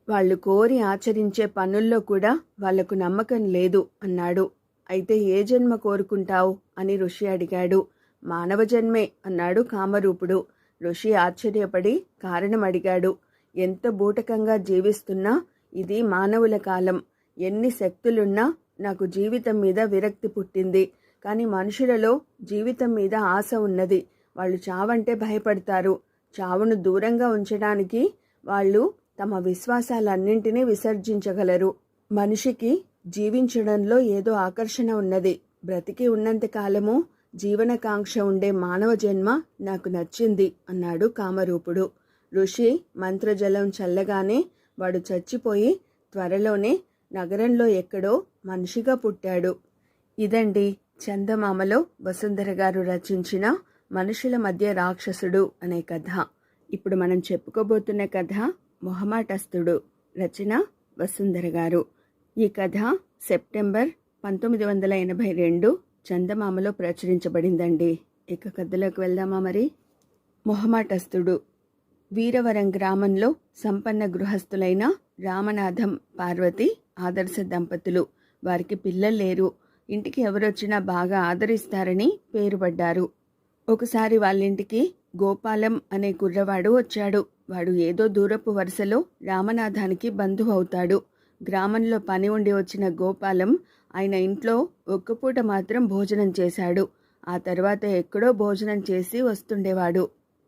వాళ్ళు కోరి ఆచరించే పనుల్లో కూడా వాళ్లకు నమ్మకం లేదు అన్నాడు. అయితే ఏ జన్మ కోరుకుంటావు అని ఋషి అడిగాడు. మానవ జన్మే అన్నాడు కామరూపుడు. ఋషి ఆశ్చర్యపడి కారణం అడిగాడు. ఎంత బూటకంగా జీవిస్తున్నా ఇది మానవుల కాలం. ఎన్ని శక్తులున్నా నాకు జీవితం మీద విరక్తి పుట్టింది. కానీ మనుషులలో జీవితం మీద ఆశ ఉన్నది. వాళ్ళు చావంటే భయపడతారు. చావును దూరంగా ఉంచడానికి వాళ్ళు తమ విశ్వాసాలన్నింటినీ విసర్జించగలరు. మనిషికి జీవించడంలో ఏదో ఆకర్షణ ఉన్నది. బ్రతికి ఉన్నంతకాలము జీవనకాంక్ష ఉండే మానవ జన్మ నాకు నచ్చింది అన్నాడు కామరూపుడు. ఋషి మంత్రజలం చల్లగానే వాడు చచ్చిపోయి త్వరలోనే నగరంలో ఎక్కడో మనిషిగా పుట్టాడు. ఇదండి చందమామలో వసుంధర గారు రచించిన మనుషుల మధ్య రాక్షసుడు అనే కథ. ఇప్పుడు మనం చెప్పుకోబోతున్న కథ మొహమాటస్తుడు. రచన వసుంధర గారు. ఈ కథ సెప్టెంబర్ 1982 చందమామలో ప్రచురించబడిందండి. ఇక కథలోకి వెళ్దామా మరి. మొహమాటస్తుడు. వీరవరం గ్రామంలో సంపన్న గృహస్థులైన రామనాథం, పార్వతి ఆదర్శ దంపతులు. వారికి పిల్లలు లేరు. ఇంటికి ఎవరొచ్చినా బాగా ఆదరిస్తారని పేరుపడ్డారు. ఒకసారి వాళ్ళింటికి గోపాలం అనే కుర్రవాడు వచ్చాడు. వాడు ఏదో దూరపు వరుసలో రామనాథానికి బంధువు అవుతాడు. గ్రామంలో పని ఉండి వచ్చిన గోపాలం ఆయన ఇంట్లో ఒక్కపూట మాత్రం భోజనం చేశాడు. ఆ తర్వాత ఎక్కడో భోజనం చేసి వస్తుండేవాడు.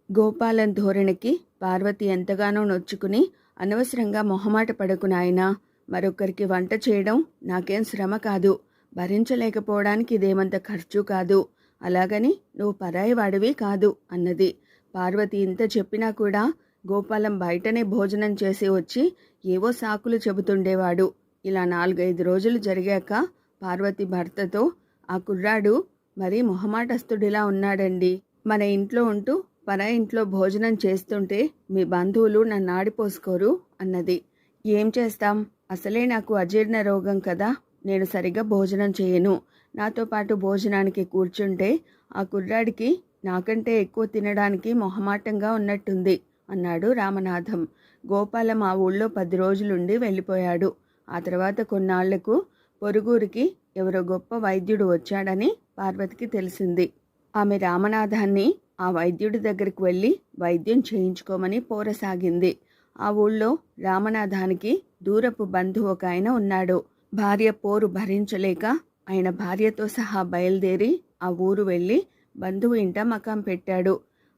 గోపాలం ధోరణికి పార్వతి ఎంతగానో నొచ్చుకుని, అనవసరంగా మొహమాట పడకు నాయనా, మరొకరికి వంట చేయడం నాకేం శ్రమ కాదు, భరించలేకపోవడానికి ఇదేమంత ఖర్చు కాదు, అలాగని నువ్వు పరాయి వాడివి కాదు అన్నది. పార్వతి ఇంత చెప్పినా కూడా గోపాలం బయటనే భోజనం చేసి వచ్చి ఏవో సాకులు చెబుతుండేవాడు. ఇలా 4-5 రోజులు జరిగాక పార్వతి భర్తతో, ఆ కుర్రాడు మరీ మొహమాటస్తుడిలా ఉన్నాడండి. మన ఇంట్లో ఉంటూ పరాయి ఇంట్లో భోజనం చేస్తుంటే మీ బంధువులు నన్ను ఆడిపోసుకోరు అన్నది. ఏం చేస్తాం, అసలే నాకు అజీర్ణ రోగం కదా, నేను సరిగా భోజనం చేయను. నాతో పాటు భోజనానికి కూర్చుంటే ఆ కుర్రాడికి నాకంటే ఎక్కువ తినడానికి మొహమాటంగా ఉన్నట్టుంది అన్నాడు రామనాథం. గోపాలం ఆ ఊళ్ళో 10 రోజులుండి వెళ్ళిపోయాడు. ఆ తర్వాత కొన్నాళ్లకు పొరుగురికి ఎవరో గొప్ప వైద్యుడు వచ్చాడని పార్వతికి తెలిసింది. ఆమె రామనాథాన్ని ఆ వైద్యుడి దగ్గరికి వెళ్ళి వైద్యం చేయించుకోమని పోరసాగింది. ఆ ఊళ్ళో రామనాథానికి దూరపు బంధువు ఒక ఆయన ఉన్నాడు. భార్య పోరు భరించలేక ఆయన భార్యతో సహా బయలుదేరి ఆ ఊరు వెళ్ళి బంధువు ఇంట మకాం పెట్టాడు.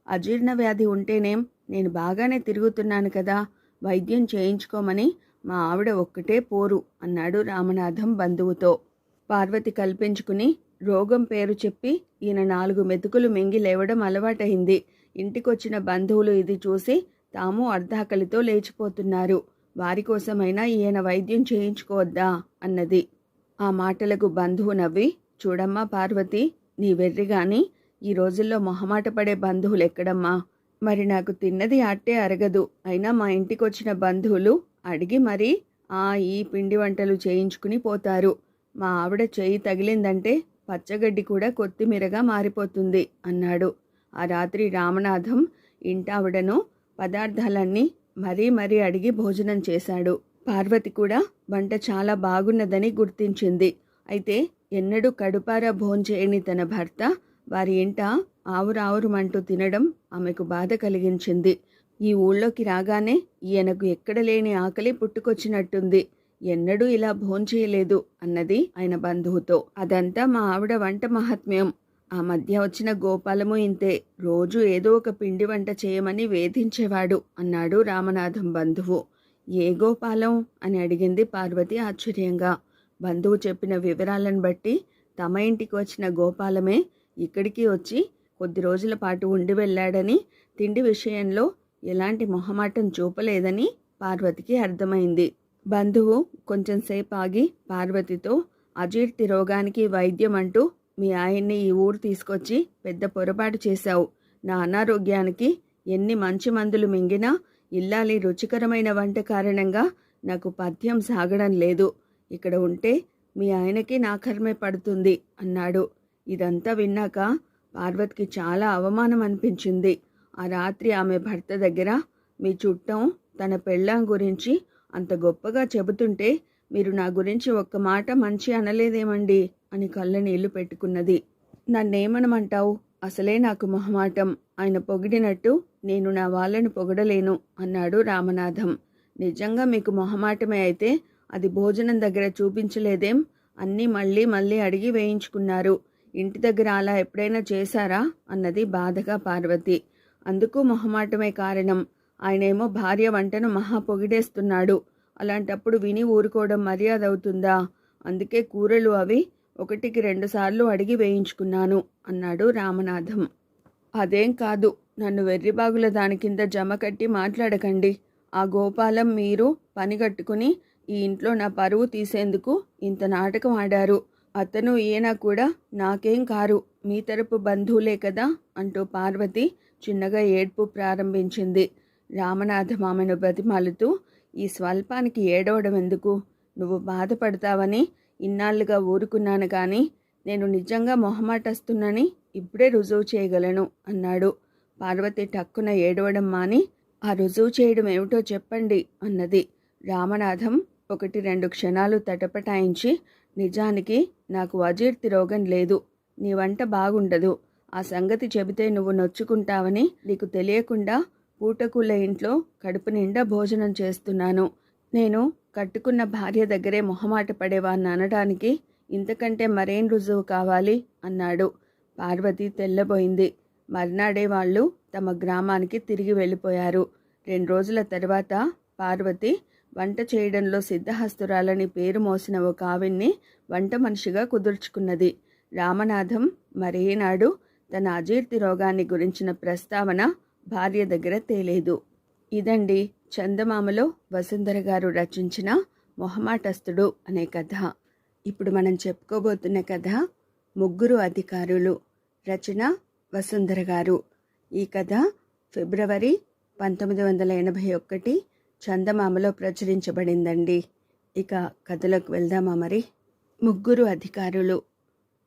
అజీర్ణ వ్యాధి ఉంటేనేం, నేను బాగానే తిరుగుతున్నాను కదా, వైద్యం చేయించుకోమని మా ఆవిడ ఒక్కటే పోరు అన్నాడు రామనాథం బంధువుతో. పార్వతి కల్పించుకుని రోగం పేరు చెప్పి ఈయన 4 మెతుకులు మింగి లేవడం అలవాటైంది. ఇంటికొచ్చిన బంధువులు ఇది చూసి తాము అర్ధాకలితో లేచిపోతున్నారు. వారి కోసమైనా ఈయన వైద్యం చేయించుకోవద్దా అన్నది. ఆ మాటలకు బంధువు నవ్వి, చూడమ్మా పార్వతి, నీ వెర్రిగాని ఈ రోజుల్లో మొహమాట పడే బంధువులు ఎక్కడమ్మా, మరి నాకు తిన్నది అట్టే అరగదు, అయినా మా ఇంటికొచ్చిన బంధువులు అడిగి మరీ ఈ పిండి వంటలు చేయించుకుని పోతారు. మా ఆవిడ చెయ్యి తగిలిందంటే పచ్చగడ్డి కూడా కొత్తిమీరగా మారిపోతుంది అన్నాడు. ఆ రాత్రి రామనాథం ఇంటావిడను పదార్థాలన్నీ మరీ అడిగి భోజనం చేశాడు. పార్వతి కూడా వంట చాలా బాగున్నదని గుర్తించింది. అయితే ఎన్నడూ కడుపారా భోంచేయని తన భర్త వారి ఇంట ఆవురావురుమంటూ తినడం ఆమెకు బాధ కలిగించింది. ఈ ఊళ్ళోకి రాగానే ఈయనకు ఎక్కడ లేని ఆకలి పుట్టుకొచ్చినట్టుంది, ఎన్నడూ ఇలా భోంచేయలేదు అన్నది ఆయన బంధువుతో. అదంతా మా ఆవిడ వంట మహాత్మ్యం. ఆ మధ్య వచ్చిన గోపాలము ఇంతే, రోజు ఏదో ఒక పిండి వంట చేయమని వేధించేవాడు అన్నాడు రామనాథం బంధువు. ఏ గోపాలం అని అడిగింది పార్వతి ఆశ్చర్యంగా. బంధువు చెప్పిన వివరాలను బట్టి తమ ఇంటికి వచ్చిన గోపాలమే ఇక్కడికి వచ్చి కొద్ది రోజుల పాటు ఉండి వెళ్ళాడని, తిండి విషయంలో ఎలాంటి మొహమాటం చూపలేదని పార్వతికి అర్థమైంది. బంధువు కొంచెం సేపు ఆగి పార్వతితో, అజీర్తి రోగానికి వైద్యం అంటూ మీ ఆయన్ని ఈ ఊరు తీసుకొచ్చి పెద్ద పొరపాటు చేశావు. నా అనారోగ్యానికి ఎన్ని మంచి మందులు మింగినా ఇల్లాలి రుచికరమైన వంట కారణంగా నాకు పథ్యం సాగడం లేదు. ఇక్కడ ఉంటే మీ ఆయనకి నా కర్మే పడుతుంది అన్నాడు. ఇదంతా విన్నాక పార్వతికి చాలా అవమానం అనిపించింది. ఆ రాత్రి ఆమె భర్త దగ్గర మీ చుట్టం తన పెళ్ళాం గురించి అంత గొప్పగా చెబుతుంటే మీరు నా గురించి ఒక్క మాట మంచి అనలేదేమండి అని కళ్ళ నీళ్లు పెట్టుకున్నది. నన్నేమనమంటావు? అసలే నాకు మొహమాటం. ఆయన పొగిడినట్టు నేను నా వాళ్ళని పొగడలేను అన్నాడు రామనాథం. నిజంగా మీకు మొహమాటమే అయితే అది భోజనం దగ్గర చూపించలేదేం? అన్నీ మళ్ళీ మళ్ళీ అడిగి వేయించుకున్నారు. ఇంటి దగ్గర అలా ఎప్పుడైనా చేశారా అన్నది బాధగా పార్వతి. అందుకు మొహమాటమే కారణం. ఆయనేమో భార్య వంటను మహా పొగిడేస్తున్నాడు. అలాంటప్పుడు విని ఊరుకోవడం మర్యాద అవుతుందా? అందుకే కూరలు అవి 1-2 సార్లు అడిగి వేయించుకున్నాను అన్నాడు రామనాథం. అదేం కాదు, నన్ను వెర్రిబాగుల దాని కింద జమ కట్టి మాట్లాడకండి. ఆ గోపాలం మీరు పనిగట్టుకుని ఈ ఇంట్లో నా పరువు తీసేందుకు ఇంత నాటకం ఆడారు. అతను ఈయన కూడా నాకేం కారు, మీ తరపు బంధువులే కదా అంటూ పార్వతి చిన్నగా ఏడ్పు ప్రారంభించింది. రామనాథం ఆమెను బతిమాలుతూ, ఈ స్వల్పానికి ఏడవడం ఎందుకు? నువ్వు బాధపడతావని ఇన్నాళ్ళుగా ఊరుకున్నాను కానీ నేను నిజంగా మొహమాటస్తున్నని ఇప్పుడే రుజువు చేయగలను అన్నాడు. పార్వతి టక్కున ఏడవడం మాని, ఆ రుజువు చేయడం ఏమిటో చెప్పండి అన్నది. రామనాథం 1-2 క్షణాలు తటపటాయించి, నిజానికి నాకు అజీర్తి రోగం లేదు. నీ వంట బాగుండదు. ఆ సంగతి చెబితే నువ్వు నొచ్చుకుంటావని నీకు తెలియకుండా పూటకూళ్ళ ఇంట్లో కడుపు నిండా భోజనం చేస్తున్నాను. నేను కట్టుకున్న భార్య దగ్గరే మొహమాట పడేవాన్ని అనడానికి ఇంతకంటే మరేం రుజువు కావాలి అన్నాడు. పార్వతి తెల్లబోయింది. మర్నాడే వాళ్ళు తమ గ్రామానికి తిరిగి వెళ్ళిపోయారు. 2 రోజుల తర్వాత పార్వతి వంట చేయడంలో సిద్ధహస్తురాలని పేరు మోసిన ఒక ఆవిడ్ని వంట మనిషిగా కుదుర్చుకున్నది. రామనాథం మరేనాడు తన అజీర్తి రోగాన్ని గురించిన ప్రస్తావన భార్య దగ్గర తేలేదు. ఇదండి చందమామలో వసుంధర గారు రచించిన మొహమాటస్తుడు అనే కథ. ఇప్పుడు మనం చెప్పుకోబోతున్న కథ 3 అధికారులు. రచన వసుంధర గారు. ఈ కథ ఫిబ్రవరి 1981 చందమామలో ప్రచురించబడిందండి. ఇక కథలోకి వెళ్దామా మరి? 3 అధికారులు.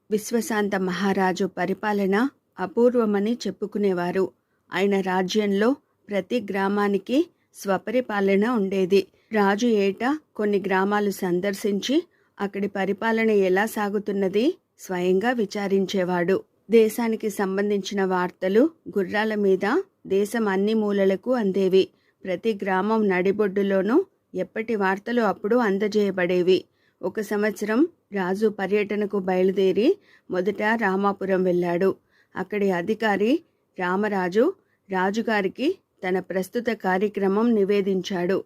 విశ్వశాంత మహారాజు పరిపాలన అపూర్వమని చెప్పుకునేవారు. ఆయన రాజ్యంలో ప్రతి గ్రామానికి స్వపరిపాలన ఉండేది. రాజు ఏటా కొన్ని గ్రామాలు సందర్శించి అక్కడి పరిపాలన ఎలా సాగుతున్నది స్వయంగా విచారించేవాడు. దేశానికి సంబంధించిన వార్తలు గుర్రాల మీద దేశం అన్ని మూలలకు అందేవి. ప్రతి గ్రామం నడిబొడ్డులోనూ ఎప్పటి వార్తలు అప్పుడు అందజేయబడేవి. ఒక సంవత్సరం రాజు పర్యటనకు బయలుదేరి మొదట రామాపురం వెళ్ళాడు. అక్కడి అధికారి రామరాజు రాజుగారికి తన ప్రస్తుత కార్యక్రమం నివేదించాడు.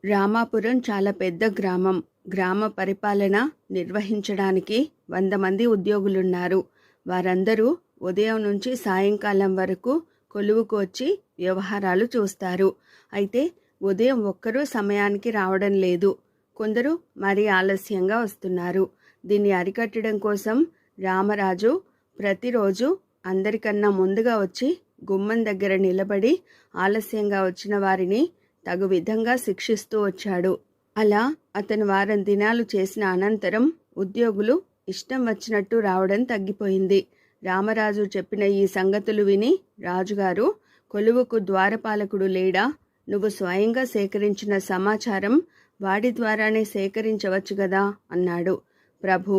రామాపురం చాలా పెద్ద గ్రామం. గ్రామ పరిపాలన నిర్వహించడానికి 100 మంది ఉద్యోగులున్నారు. వారందరూ ఉదయం నుంచి సాయంకాలం వరకు కొలువుకు వచ్చి వ్యవహారాలు చూస్తారు. అయితే ఉదయం ఒక్కరూ సమయానికి రావడం లేదు. కొందరు మరీ ఆలస్యంగా వస్తున్నారు. దీన్ని అరికట్టడం కోసం రామరాజు ప్రతిరోజు అందరికన్నా ముందుగా వచ్చి గుమ్మం దగ్గర నిలబడి ఆలస్యంగా వచ్చిన వారిని తగు విధంగా శిక్షిస్తూ వచ్చాడు. అలా అతను వారం దినాలు చేసిన అనంతరం ఉద్యోగులు ఇష్టం వచ్చినట్టు రావడం తగ్గిపోయింది. రామరాజు చెప్పిన ఈ సంగతులు విని రాజుగారు, కొలువుకు ద్వారపాలకుడు లేడా? నువ్వు స్వయంగా సేకరించిన సమాచారం వాడి ద్వారానే సేకరించవచ్చు గదా అన్నాడు. ప్రభు,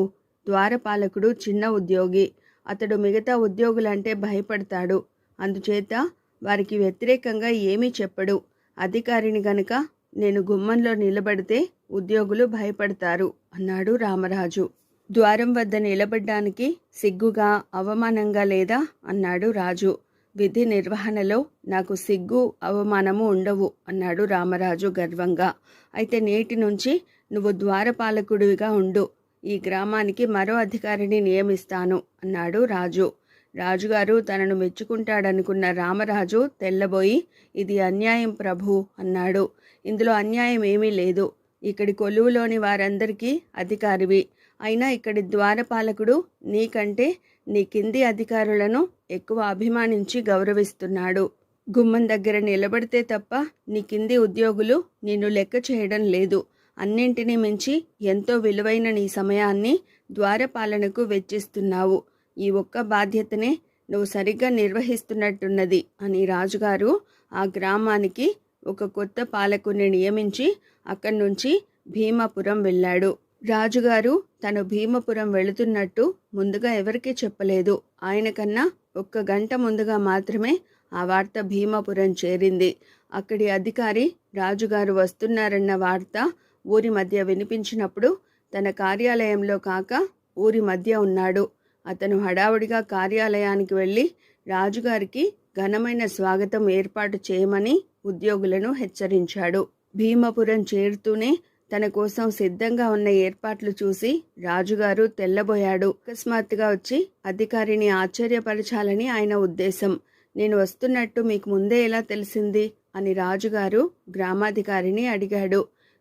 ద్వారపాలకుడు చిన్న ఉద్యోగి. అతడు మిగతా ఉద్యోగులంటే భయపడతాడు. అందుచేత వారికి వ్యతిరేకంగా ఏమీ చెప్పడు. అధికారిని గనుక నేను గుమ్మంలో నిలబడితే ఉద్యోగులు భయపడతారు అన్నాడు రామరాజు. ద్వారం వద్ద నిలబడ్డానికి సిగ్గుగా అవమానంగా లేదా అన్నాడు రాజు. విధి నిర్వహణలో నాకు సిగ్గు అవమానము ఉండవు అన్నాడు రామరాజు గర్వంగా. అయితే నేటి నుంచి నువ్వు ద్వారపాలకుడిగా ఉండు. ఈ గ్రామానికి మరో అధికారిని నియమిస్తాను అన్నాడు రాజు. రాజుగారు తనను మెచ్చుకుంటాడనుకున్న రామరాజు తెల్లబోయి, ఇది అన్యాయం ప్రభు అన్నాడు. ఇందులో అన్యాయం ఏమీ లేదు. ఇక్కడి కొలువులోని వారందరికీ అధికారివి. అయినా ఇక్కడి ద్వారపాలకుడు నీకంటే నీ కింది అధికారులను ఎక్కువ అభిమానించి గౌరవిస్తున్నాడు. గుమ్మం దగ్గర నిలబడితే తప్ప నీ కింది ఉద్యోగులు నిన్ను లెక్క చేయడం లేదు. అన్నింటినీ మించి ఎంతో విలువైన నీ సమయాన్ని ద్వారపాలనకు వెచ్చిస్తున్నావు. ఈ ఒక్క బాధ్యతనే నువ్వు సరిగ్గా నిర్వహిస్తున్నట్టున్నది అని రాజుగారు ఆ గ్రామానికి ఒక కొత్త పాలకుని నియమించి అక్కడి నుంచి భీమాపురం వెళ్ళాడు. రాజుగారు తను భీమపురం వెళుతున్నట్టు ముందుగా ఎవరికీ చెప్పలేదు. ఆయన కన్నా 1 గంట ముందుగా మాత్రమే ఆ వార్త భీమాపురం చేరింది. అక్కడి అధికారి రాజుగారు వస్తున్నారన్న వార్త ఊరి మధ్య వినిపించినప్పుడు తన కార్యాలయంలో కాక ఊరి మధ్య ఉన్నాడు. అతను హడావుడిగా కార్యాలయానికి వెళ్ళి రాజుగారికి ఘనమైన స్వాగతం ఏర్పాటు చేయమని ఉద్యోగులను హెచ్చరించాడు. భీమపురం చేరుతూనే తన కోసం సిద్ధంగా ఉన్న ఏర్పాట్లు చూసి రాజుగారు తెల్లబోయాడు. అకస్మాత్తుగా వచ్చి అధికారిని ఆశ్చర్యపరచాలని ఆయన ఉద్దేశం. నేను వస్తున్నట్టు మీకు ముందే ఎలా తెలిసింది అని రాజుగారు గ్రామాధికారిని అడిగాడు.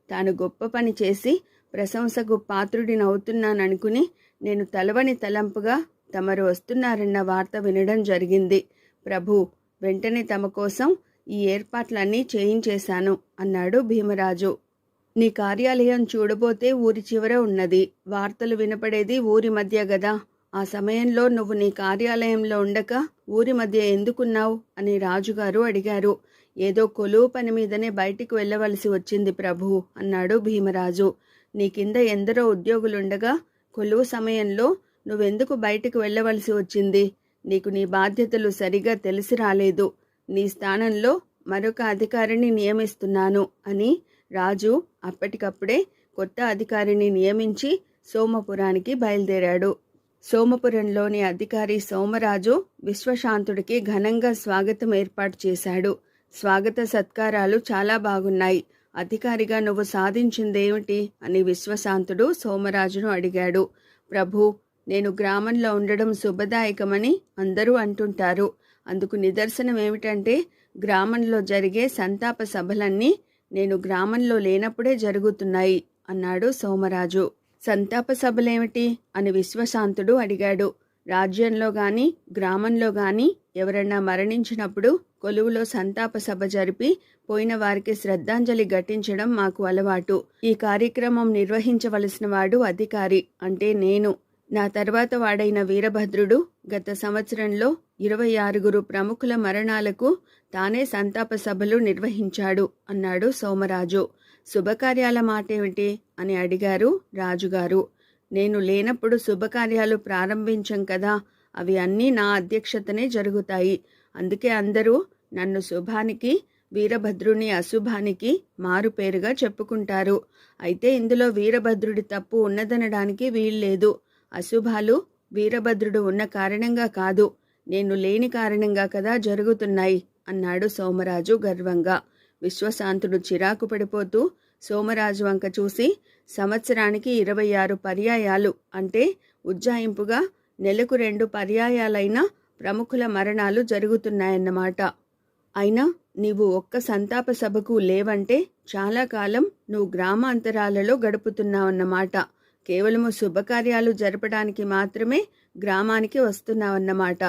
తాను గొప్ప పని చేసి ప్రశంసకు పాత్రుడినవుతున్నాననుకుని నేను తలవని తలంపుగా తమరు వస్తున్నారన్న వార్త వినడం జరిగింది. ప్రభు, వెంటనే తమ కోసం ఈ ఏర్పాట్లన్నీ చేయించేశాను అన్నాడు భీమరాజు. నీ కార్యాలయం చూడబోతే ఊరి చివర ఉన్నది. వార్తలు వినపడేది ఊరి మధ్య గదా. ఆ సమయంలో నువ్వు నీ కార్యాలయంలో ఉండక ఊరి మధ్య ఎందుకున్నావు అని రాజుగారు అడిగారు. ఏదో కొలువు పని మీదనే బయటికి వెళ్ళవలసి వచ్చింది ప్రభు అన్నాడు భీమరాజు. నీ కింద ఎందరో ఉద్యోగులుండగా కొలువు సమయంలో నువ్వెందుకు బయటికి వెళ్ళవలసి వచ్చింది? నీకు నీ బాధ్యతలు సరిగా తెలిసి రాలేదు. నీ స్థానంలో మరొక అధికారిని నియమిస్తున్నాను అని రాజు అప్పటికప్పుడే కొత్త అధికారిని నియమించి సోమపురానికి బయలుదేరాడు. సోమపురంలోని అధికారి సోమరాజు విశ్వశాంతుడికి ఘనంగా స్వాగతం ఏర్పాటు చేశాడు. స్వాగత సత్కారాలు చాలా బాగున్నాయి. అధికారిగా నువ్వు సాధించిందేమిటి అని విశ్వశాంతుడు సోమరాజును అడిగాడు. ప్రభు, నేను గ్రామంలో ఉండడం శుభదాయకమని అందరూ అంటుంటారు. అందుకు నిదర్శనం ఏమిటంటే గ్రామంలో జరిగే సంతాప సభలన్నీ నేను గ్రామంలో లేనప్పుడే జరుగుతున్నాయి అన్నాడు సోమరాజు. సంతాప సభలేమిటి అని విశ్వశాంతుడు అడిగాడు. రాజ్యంలో గాని గ్రామంలో గాని ఎవరన్నా మరణించినప్పుడు కొలువులో సంతాప సభ జరిపి పోయిన వారికి శ్రద్ధాంజలి ఘటించడం మాకు అలవాటు. ఈ కార్యక్రమం నిర్వహించవలసిన వాడు అధికారి, అంటే నేను. నా తర్వాత వాడైన వీరభద్రుడు గత సంవత్సరంలో 26 ప్రముఖుల మరణాలకు తానే సంతాప సభలు నిర్వహించాడు అన్నాడు సోమరాజు. శుభకార్యాల మాటేమిటి అని అడిగారు రాజుగారు. నేను లేనప్పుడు శుభకార్యాలు ప్రారంభించం కదా, అవి అన్నీ నా అధ్యక్షతనే జరుగుతాయి. అందుకే అందరూ నన్ను శుభానికి, వీరభద్రుని అశుభానికి మారుపేరుగా చెప్పుకుంటారు. అయితే ఇందులో వీరభద్రుడి తప్పు ఉన్నదనడానికి వీల్లేదు. అశుభాలు వీరభద్రుడు ఉన్న కారణంగా కాదు, నేను లేని కారణంగా కదా జరుగుతున్నాయి అన్నాడు సోమరాజు గర్వంగా. విశ్వశాంతుడు చిరాకు పడిపోతూ సోమరాజు వంక చూసి, సంవత్సరానికి 26 పర్యాయాలు అంటే ఉజ్జాయింపుగా నెలకు 2 పర్యాయాలైన ప్రముఖుల మరణాలు జరుగుతున్నాయన్నమాట. అయినా నీవు ఒక్క సంతాప సభకు లేవంటే చాలా కాలం నువ్వు గ్రామాంతరాలలో గడుపుతున్నావన్నమాట. కేవలము శుభకార్యాలు జరపడానికి మాత్రమే గ్రామానికి వస్తున్నావన్నమాట.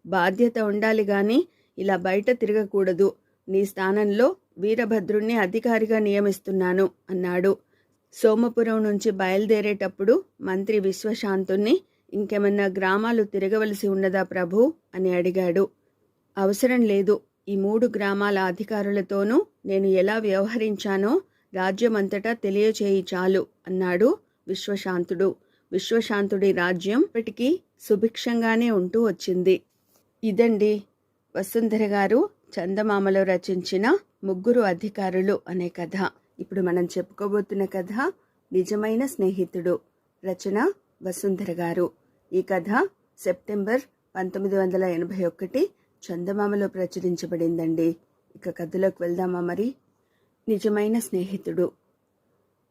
బాధ్యత ఉండాలి గాని ఇలా బయట తిరగకూడదు. నీ స్థానంలో వీరభద్రుణ్ణి అధికారిగా నియమిస్తున్నాను అన్నాడు. సోమపురం నుంచి బయలుదేరేటప్పుడు మంత్రి విశ్వశాంతుణ్ణి, ఇంకేమన్నా గ్రామాలు తిరగవలసి ఉన్నదా ప్రభు అని అడిగాడు. అవసరం లేదు. ఈ 3 గ్రామాల అధికారులతోనూ నేను ఎలా వ్యవహరించానో రాజ్యమంతటా తెలియచేయి చాలు అన్నాడు విశ్వశాంతుడు. విశ్వశాంతుడి రాజ్యం ఇప్పటికీ సుభిక్షంగానే ఉంటూ వచ్చింది. ఇదండి వసుంధర గారు చందమామలో రచించిన 3 అధికారులు అనే కథ. ఇప్పుడు మనం చెప్పుకోబోతున్న కథ నిజమైన స్నేహితుడు. రచన వసుంధర గారు. ఈ కథ సెప్టెంబర్ 1981 చందమామలో ప్రచురించబడిందండి. ఇక కథలోకి వెళ్దామా మరి. నిజమైన స్నేహితుడు.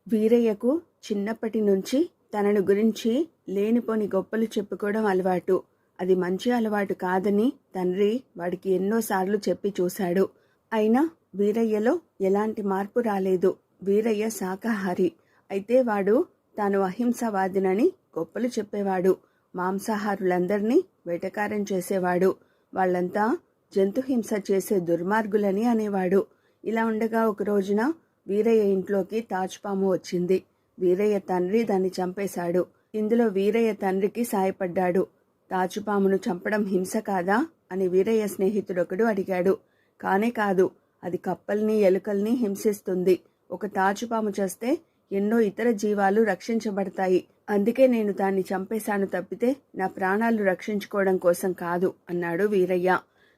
వీరయ్యకు చిన్నప్పటి నుంచి తనను గురించి లేనిపోని గొప్పలు చెప్పుకోవడం అలవాటు. అది మంచి అలవాటు కాదని తండ్రి వాడికి ఎన్నోసార్లు చెప్పి చూశాడు. అయినా వీరయ్యలో ఎలాంటి మార్పు రాలేదు. వీరయ్య శాకాహారి. అయితే వాడు తాను అహింసావాదినని గొప్పలు చెప్పేవాడు. మాంసాహారులందరినీ వెటకారం చేసేవాడు. వాళ్ళంతా జంతుహింస చేసే దుర్మార్గులని అనేవాడు. ఇలా ఉండగా ఒక రోజున వీరయ్య ఇంట్లోకి తాచుపాము వచ్చింది. వీరయ్య తండ్రి దాన్ని చంపేశాడు. ఇందులో వీరయ్య తండ్రికి సాయపడ్డాడు. తాచుపామును చంపడం హింస కాదా అని వీరయ్య స్నేహితుడొకడు అడిగాడు. కానే కాదు, అది కప్పల్ని ఎలుకల్ని హింసిస్తుంది. ఒక తాచుపాము చేస్తే ఎన్నో ఇతర జీవాలు రక్షించబడతాయి. అందుకే నేను దాన్ని చంపేశాను తప్పితే నా ప్రాణాలు రక్షించుకోవడం కోసం కాదు అన్నాడు వీరయ్య.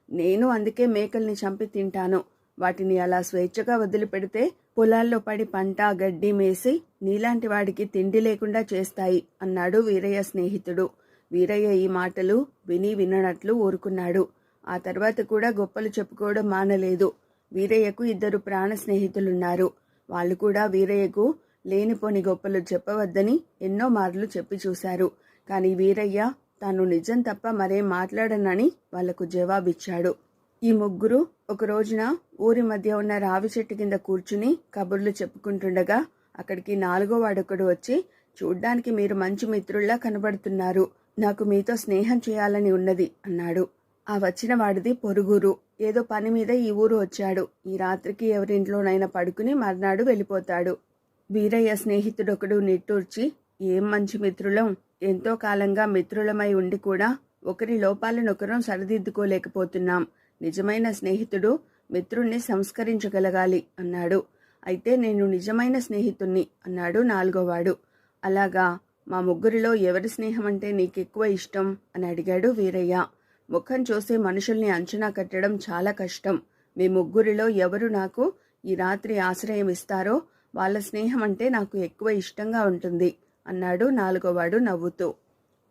నేను అందుకే మేకల్ని చంపి తింటాను. వాటిని అలా స్వేచ్ఛగా వదిలిపెడితే పొలాల్లో పడి పంట గడ్డి మేసి నీలాంటి వాడికి తిండి లేకుండా చేస్తాయి అన్నాడు వీరయ్య స్నేహితుడు. వీరయ్య ఈ మాటలు విని విననట్లు ఊరుకున్నాడు. ఆ తర్వాత కూడా గొప్పలు చెప్పుకోవడం మానలేదు. వీరయ్యకు 2 ప్రాణ స్నేహితులున్నారు. వాళ్ళు కూడా వీరయ్యకు లేనిపోని గొప్పలు చెప్పవద్దని ఎన్నో మార్లు చెప్పి చూశారు. కానీ వీరయ్య తాను నిజం తప్ప మరేం మాట్లాడనని వాళ్లకు జవాబిచ్చాడు. ఈ ముగ్గురు ఒక రోజున ఊరి మధ్య ఉన్న రావి చెట్టు కింద కూర్చుని కబుర్లు చెప్పుకుంటుండగా అక్కడికి 4వ వాడొకడు వచ్చి, చూడ్డానికి మీరు మంచి మిత్రుల్లా కనబడుతున్నారు. నాకు మీతో స్నేహం చేయాలని ఉన్నది అన్నాడు. ఆ వచ్చిన వాడిది పొరుగురు. ఏదో పని మీద ఈ ఊరు వచ్చాడు. ఈ రాత్రికి ఎవరింట్లోనైనా పడుకుని మర్నాడు వెళ్ళిపోతాడు. వీరయ్య స్నేహితుడొకడు నిట్టూర్చి, ఏం మంచి మిత్రులం, ఎంతో కాలంగా మిత్రులమై ఉండి కూడా ఒకరి లోపాలనొకరం సరిదిద్దుకోలేకపోతున్నాం. నిజమైన స్నేహితుడు మిత్రుణ్ణి సంస్కరించగలగాలి అన్నాడు. అయితే నేను నిజమైన స్నేహితుణ్ణి అన్నాడు 4వ వాడు. అలాగా, మా ముగ్గురిలో ఎవరి స్నేహం అంటే నీకెక్కువ ఇష్టం అని అడిగాడు వీరయ్య. ముఖం చూసే మనుషుల్ని అంచనా కట్టడం చాలా కష్టం. మీ ముగ్గురిలో ఎవరు నాకు ఈ రాత్రి ఆశ్రయం ఇస్తారో వాళ్ళ స్నేహం అంటే నాకు ఎక్కువ ఇష్టంగా ఉంటుంది అన్నాడు 4వ వాడు నవ్వుతూ.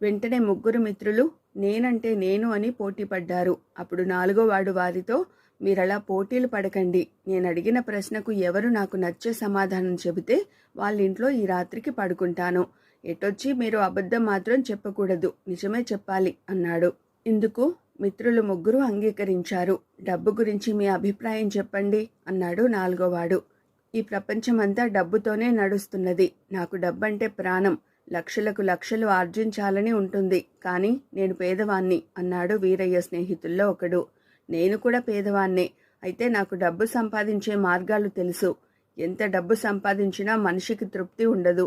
వెంటనే ముగ్గురు మిత్రులు నేనంటే నేను అని పోటీ పడ్డారు. అప్పుడు 4వ వాడు వారితో, మీరలా పోటీలు పడకండి. నేను అడిగిన ప్రశ్నకు ఎవరు నాకు నచ్చే సమాధానం చెబితే వాళ్ళ ఇంట్లో ఈ రాత్రికి పడుకుంటాను. ఎటొచ్చి మీరు అబద్ధం మాత్రం చెప్పకూడదు, నిజమే చెప్పాలి అన్నాడు. ఇందుకు మిత్రులు ముగ్గురు అంగీకరించారు. డబ్బు గురించి మీ అభిప్రాయం చెప్పండి అన్నాడు 4వ వాడు. ఈ ప్రపంచమంతా డబ్బుతోనే నడుస్తున్నది. నాకు డబ్బంటే ప్రాణం. లక్షలకు లక్షలు ఆర్జించాలని ఉంటుంది. కానీ నేను పేదవాణ్ణి అన్నాడు వీరయ్య స్నేహితుల్లో ఒకడు. నేను కూడా పేదవాణ్ణే. అయితే నాకు డబ్బు సంపాదించే మార్గాలు తెలుసు. ఎంత డబ్బు సంపాదించినా మనిషికి తృప్తి ఉండదు.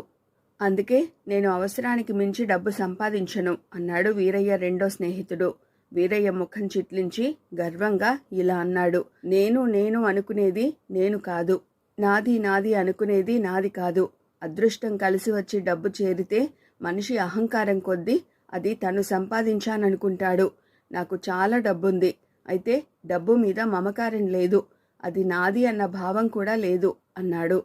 అందుకే నేను అవసరానికి మించి డబ్బు సంపాదించను అన్నాడు వీరయ్య రెండో స్నేహితుడు. వీరయ్య ముఖం చిట్లించి గర్వంగా ఇలా అన్నాడు, నేను నేను అనుకునేది నేను కాదు, నాది నాది అనుకునేది నాది కాదు. అదృష్టం కలిసి వచ్చి డబ్బు చేరితే మనిషి అహంకారం కొద్దీ అది తను సంపాదించాననుకుంటాడు. నాకు చాలా డబ్బుంది. అయితే డబ్బు మీద మమకారం లేదు. అది నాది అన్న భావం కూడా లేదు అన్నాడు.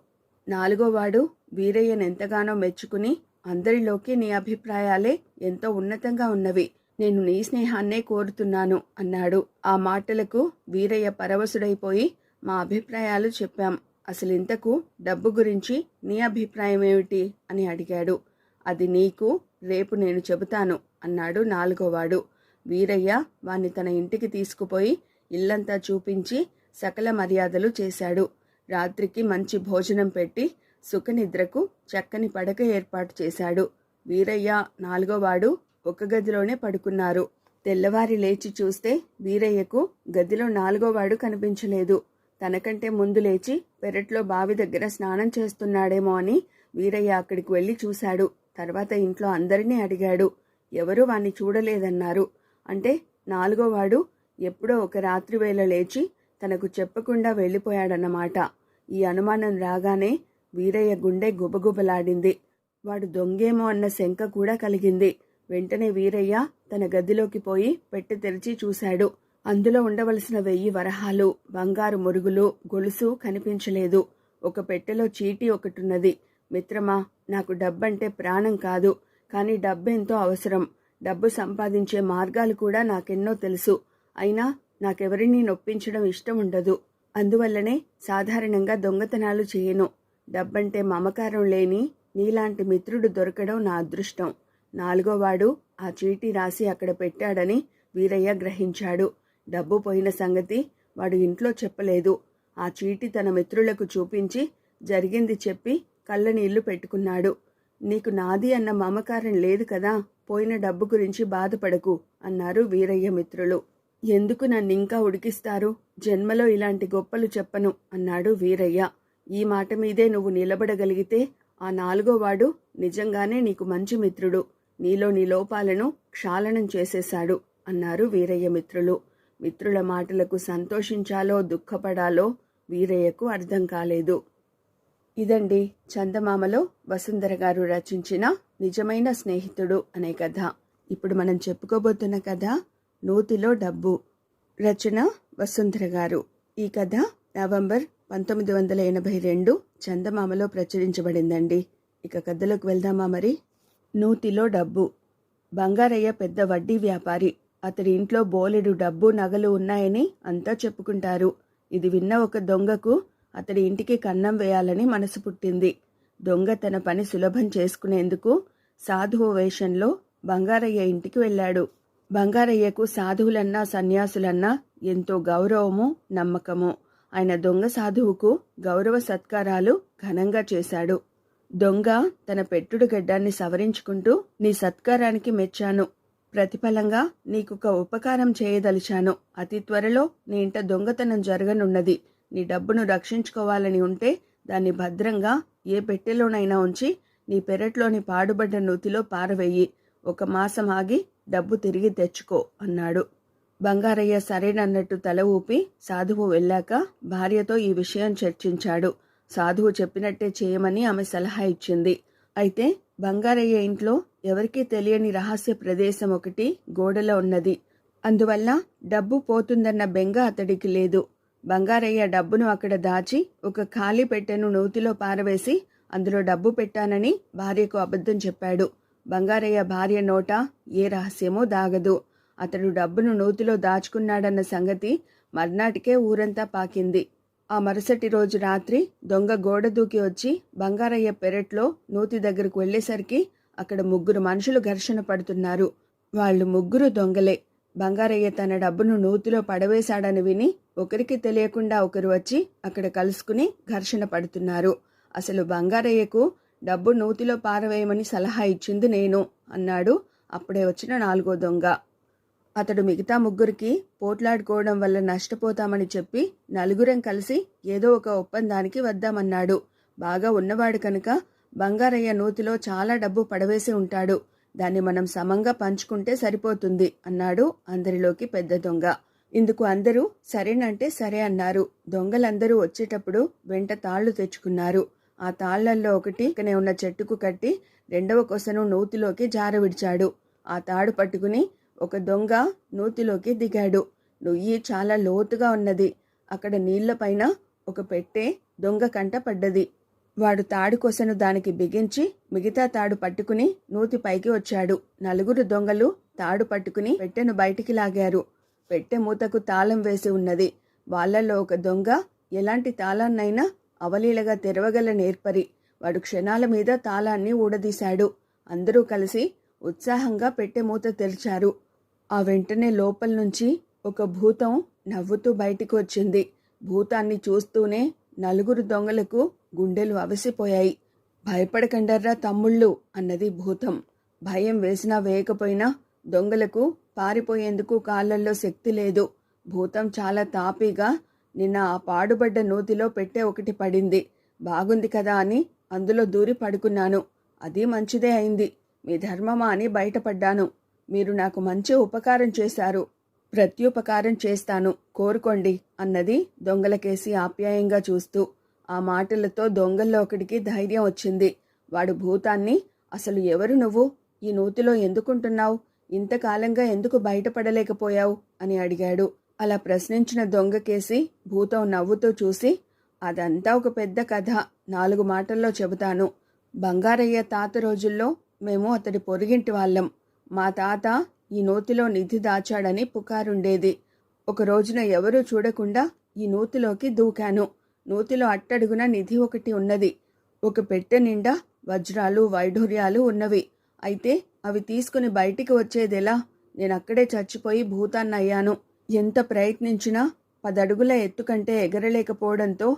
4వ వాడు వీరయ్యనెంతగానో మెచ్చుకుని, అందరిలోకి నీ అభిప్రాయాలే ఎంతో ఉన్నతంగా ఉన్నవి. నేను నీ స్నేహాన్నే కోరుతున్నాను అన్నాడు. ఆ మాటలకు వీరయ్య పరవశుడైపోయి, మా అభిప్రాయాలు చెప్పాం. అసలింతకు డబ్బు గురించి నీ అభిప్రాయం ఏమిటి అని అడిగాడు. అది నీకు రేపు నేను చెబుతాను అన్నాడు 4వ వాడు. వీరయ్య వాణ్ణి తన ఇంటికి తీసుకుపోయి ఇల్లంతా చూపించి సకల మర్యాదలు చేశాడు. రాత్రికి మంచి భోజనం పెట్టి సుఖనిద్రకు చక్కని పడక ఏర్పాటు చేశాడు. వీరయ్య 4వ వాడు ఒక గదిలోనే పడుకున్నారు. తెల్లవారి లేచి చూస్తే వీరయ్యకు గదిలో 4వ వాడు కనిపించలేదు. తనకంటే ముందు లేచి పెరట్లో బావి దగ్గర స్నానం చేస్తున్నాడేమో అని వీరయ్య అక్కడికి వెళ్ళి చూశాడు. తర్వాత ఇంట్లో అందరినీ అడిగాడు. ఎవరూ వాణ్ణి చూడలేదన్నారు. అంటే 4వ వాడు ఎప్పుడో ఒక రాత్రి వేళ లేచి తనకు చెప్పకుండా వెళ్ళిపోయాడన్నమాట. ఈ అనుమానం రాగానే వీరయ్య గుండె గుబగుబలాడింది. వాడు దొంగేమో అన్న శంక కూడా కలిగింది. వెంటనే వీరయ్య తన గదిలోకి పోయి పెట్టె తెరిచి చూశాడు. అందులో ఉండవలసిన 1000 వరహాలు, బంగారు మురుగులు, గొలుసు కనిపించలేదు. ఒక పెట్టెలో చీటీ ఒకటున్నది. మిత్రమా, నాకు డబ్బంటే ప్రాణం కాదు. కానీ డబ్బెంతో అవసరం. డబ్బు సంపాదించే మార్గాలు కూడా నాకెన్నో తెలుసు. అయినా నాకెవరినీ నొప్పించడం ఇష్టం ఉండదు. అందువల్లనే సాధారణంగా దొంగతనాలు చేయను. డబ్బంటే మమకారం లేని నీలాంటి మిత్రుడు దొరకడం నా అదృష్టం. 4వ వాడు ఆ చీటీ రాసి అక్కడ పెట్టాడని వీరయ్య గ్రహించాడు. డబ్బు పోయిన సంగతి వాడు ఇంట్లో చెప్పలేదు. ఆ చీటీ తన మిత్రులకు చూపించి జరిగింది చెప్పి కళ్ళనీళ్లు పెట్టుకున్నాడు. నీకు నాది అన్న మమకారం లేదు కదా, పోయిన డబ్బు గురించి బాధపడకు అన్నారు వీరయ్య మిత్రులు. ఎందుకు నన్నింకా ఉడికిస్తారు? జన్మలో ఇలాంటి గొప్పలు చెప్పను అన్నాడు వీరయ్య. ఈ మాట మీదే నువ్వు నిలబడగలిగితే ఆ 4వ వాడు నిజంగానే నీకు మంచి మిత్రుడు. నీలోని లోపాలను క్షాళనం చేసేశాడు అన్నారు వీరయ్య మిత్రులు. మిత్రుల మాటలకు సంతోషించాలో దుఃఖపడాలో వీరయ్యకు అర్థం కాలేదు. ఇదండి చందమామలో వసుంధర గారు రచించిన నిజమైన స్నేహితుడు అనే కథ. ఇప్పుడు మనం చెప్పుకోబోతున్న కథ నూతిలో డబ్బు. రచన వసుంధర గారు. ఈ కథ నవంబర్ 1982 చందమామలో ప్రచురించబడిందండి. ఇక కథలోకి వెళ్దామా మరి. నూతిలో డబ్బు. బంగారయ్య పెద్ద వడ్డీ వ్యాపారి. అతడి ఇంట్లో బోలెడు డబ్బు నగలు ఉన్నాయని అంతా చెప్పుకుంటారు. ఇది విన్న ఒక దొంగకు అతడి ఇంటికి కన్నం వేయాలని మనసు పుట్టింది. దొంగ తన పని సులభం చేసుకునేందుకు సాధువు వేషంలో బంగారయ్య ఇంటికి వెళ్ళాడు. బంగారయ్యకు సాధువులన్నా సన్యాసులన్నా ఎంతో గౌరవము, నమ్మకము. ఆయన దొంగ సాధువుకు గౌరవ సత్కారాలు ఘనంగా చేశాడు. దొంగ తన పెట్టుడు గడ్డాన్ని సవరించుకుంటూ, నీ సత్కారానికి మెచ్చాను. ప్రతిఫలంగా నీకొక ఉపకారం చేయదలిచాను. అతి త్వరలో నీ ఇంట దొంగతనం జరగనున్నది. నీ డబ్బును రక్షించుకోవాలని ఉంటే దాన్ని భద్రంగా ఏ పెట్టెలోనైనా ఉంచి నీ పెరట్లోని పాడుబడ్డ నూతిలో పారవేయి. 1 మాసం ఆగి డబ్బు తిరిగి తెచ్చుకో అన్నాడు. బంగారయ్య సరేనన్నట్టు తల ఊపి సాధువు వెళ్ళాక భార్యతో ఈ విషయం చర్చించాడు. సాధువు చెప్పినట్టే చేయమని ఆమె సలహా ఇచ్చింది. అయితే బంగారయ్య ఇంట్లో ఎవరికీ తెలియని రహస్య ప్రదేశం ఒకటి గోడలో ఉన్నది. అందువల్ల డబ్బు పోతుందన్న బెంగ అతడికి లేదు. బంగారయ్య డబ్బును అక్కడ దాచి ఒక ఖాళీ పెట్టెను నూతిలో పారవేసి అందులో డబ్బు పెట్టానని భార్యకు అబద్ధం చెప్పాడు. బంగారయ్య భార్య నోట ఏ రహస్యమూ దాగదు. అతడు డబ్బును నూతిలో దాచుకున్నాడన్న సంగతి మర్నాటికే ఊరంతా పాకింది. ఆ మరుసటి రోజు రాత్రి దొంగ గోడ దూకి వచ్చి బంగారయ్య పెరట్లో నూతి దగ్గరకు వెళ్లేసరికి అక్కడ 3 మనుషులు ఘర్షణ పడుతున్నారు. వాళ్ళు 3 దొంగలే. బంగారయ్య తన డబ్బును నూతిలో పడవేశాడని విని ఒకరికి తెలియకుండా ఒకరు వచ్చి అక్కడ కలుసుకుని ఘర్షణ పడుతున్నారు. అసలు బంగారయ్యకు డబ్బు నూతిలో పారవేయమని సలహా ఇచ్చింది నేను అన్నాడు అప్పుడే వచ్చిన 4వ దొంగ. అతడు మిగతా 3కి పోట్లాడుకోవడం వల్ల నష్టపోతామని చెప్పి నలుగురం కలిసి ఏదో ఒక ఒప్పందానికి వద్దామన్నాడు. బాగా ఉన్నవాడు కనుక బంగారయ్య నూతిలో చాలా డబ్బు పడవేసి ఉంటాడు. దాన్ని మనం సమంగా పంచుకుంటే సరిపోతుంది అన్నాడు అందరిలోకి పెద్ద దొంగ. ఇందుకు అందరూ సరేనంటే సరే అన్నారు. దొంగలందరూ వచ్చేటప్పుడు వెంట తాళ్లు తెచ్చుకున్నారు. ఆ తాళ్లల్లో ఒకటి ఇకనే ఉన్న చెట్టుకు కట్టి 2వ కొసను నూతిలోకి జార విడిచాడు. ఆ తాడు పట్టుకుని ఒక దొంగ నూతిలోకి దిగాడు. నుయ్యి చాలా లోతుగా ఉన్నది. అక్కడ నీళ్లపైన ఒక పెట్టె దొంగ కంట పడ్డది. వాడు తాడు కొసను దానికి బిగించి మిగతా తాడు పట్టుకుని నూతి పైకి వచ్చాడు. 4 దొంగలు తాడు పట్టుకుని పెట్టెను బయటికి లాగారు. పెట్టె మూతకు తాళం వేసి ఉన్నది. వాళ్లలో ఒక దొంగ ఎలాంటి తాళాన్నైనా అవలీలగా తెరవగల నేర్పరి. వాడు క్షణాల మీద తాళాన్ని ఊడదీశాడు. అందరూ కలిసి ఉత్సాహంగా పెట్టె మూత తెరిచారు. ఆ వెంటనే లోపల నుంచి ఒక భూతం నవ్వుతూ బయటికి వచ్చింది. భూతాన్ని చూస్తూనే 4 దొంగలకు గుండెలు అవసిపోయాయి. భయపడకండర్రా తమ్ముళ్ళు అన్నది భూతం. భయం వేసినా వేయకపోయినా దొంగలకు పారిపోయేందుకు కాళ్ళల్లో శక్తి లేదు. భూతం చాలా తాపీగా, నిన్న ఆ పాడుబడ్డ నూతిలో పెట్టె ఒకటి పడింది, బాగుంది కదా అని అందులో దూరి పడుకున్నాను. అది మంచిదే అయింది. మీ ధర్మమా అని బయటపడ్డాను. మీరు నాకు మంచి ఉపకారం చేశారు. ప్రత్యుపకారం చేస్తాను, కోరుకోండి అన్నది దొంగలకేసి ఆప్యాయంగా చూస్తూ. ఆ మాటలతో దొంగల్లో ఒకడికి ధైర్యం వచ్చింది. వాడు భూతాన్ని, అసలు ఎవరు నువ్వు? ఈ నూతిలో ఎందుకుంటున్నావు? ఇంతకాలంగా ఎందుకు బయటపడలేకపోయావు అని అడిగాడు. అలా ప్రశ్నించిన దొంగకేసి భూతం నవ్వుతూ చూసి, అదంతా ఒక పెద్ద కథ, 4 మాటల్లో చెబుతాను. బంగారయ్య తాత రోజుల్లో మేము అతడి పొరుగింటి వాళ్ళం. మా తాత ఈ నూతిలో నిధి దాచాడని పుకారుండేది. ఒక రోజున ఎవరూ చూడకుండా ఈ నూతిలోకి దూకాను. నూతిలో అట్టడుగున నిధి ఒకటి ఉన్నది. ఒక పెట్టె నిండా వజ్రాలు, వైఢూర్యాలు ఉన్నవి. అయితే అవి తీసుకుని బయటికి వచ్చేదెలా? నేనక్కడే చచ్చిపోయి భూతాన్నయ్యాను. ఎంత ప్రయత్నించినా 10 అడుగుల ఎత్తు కంటే ఎగరలేకపోవడంతో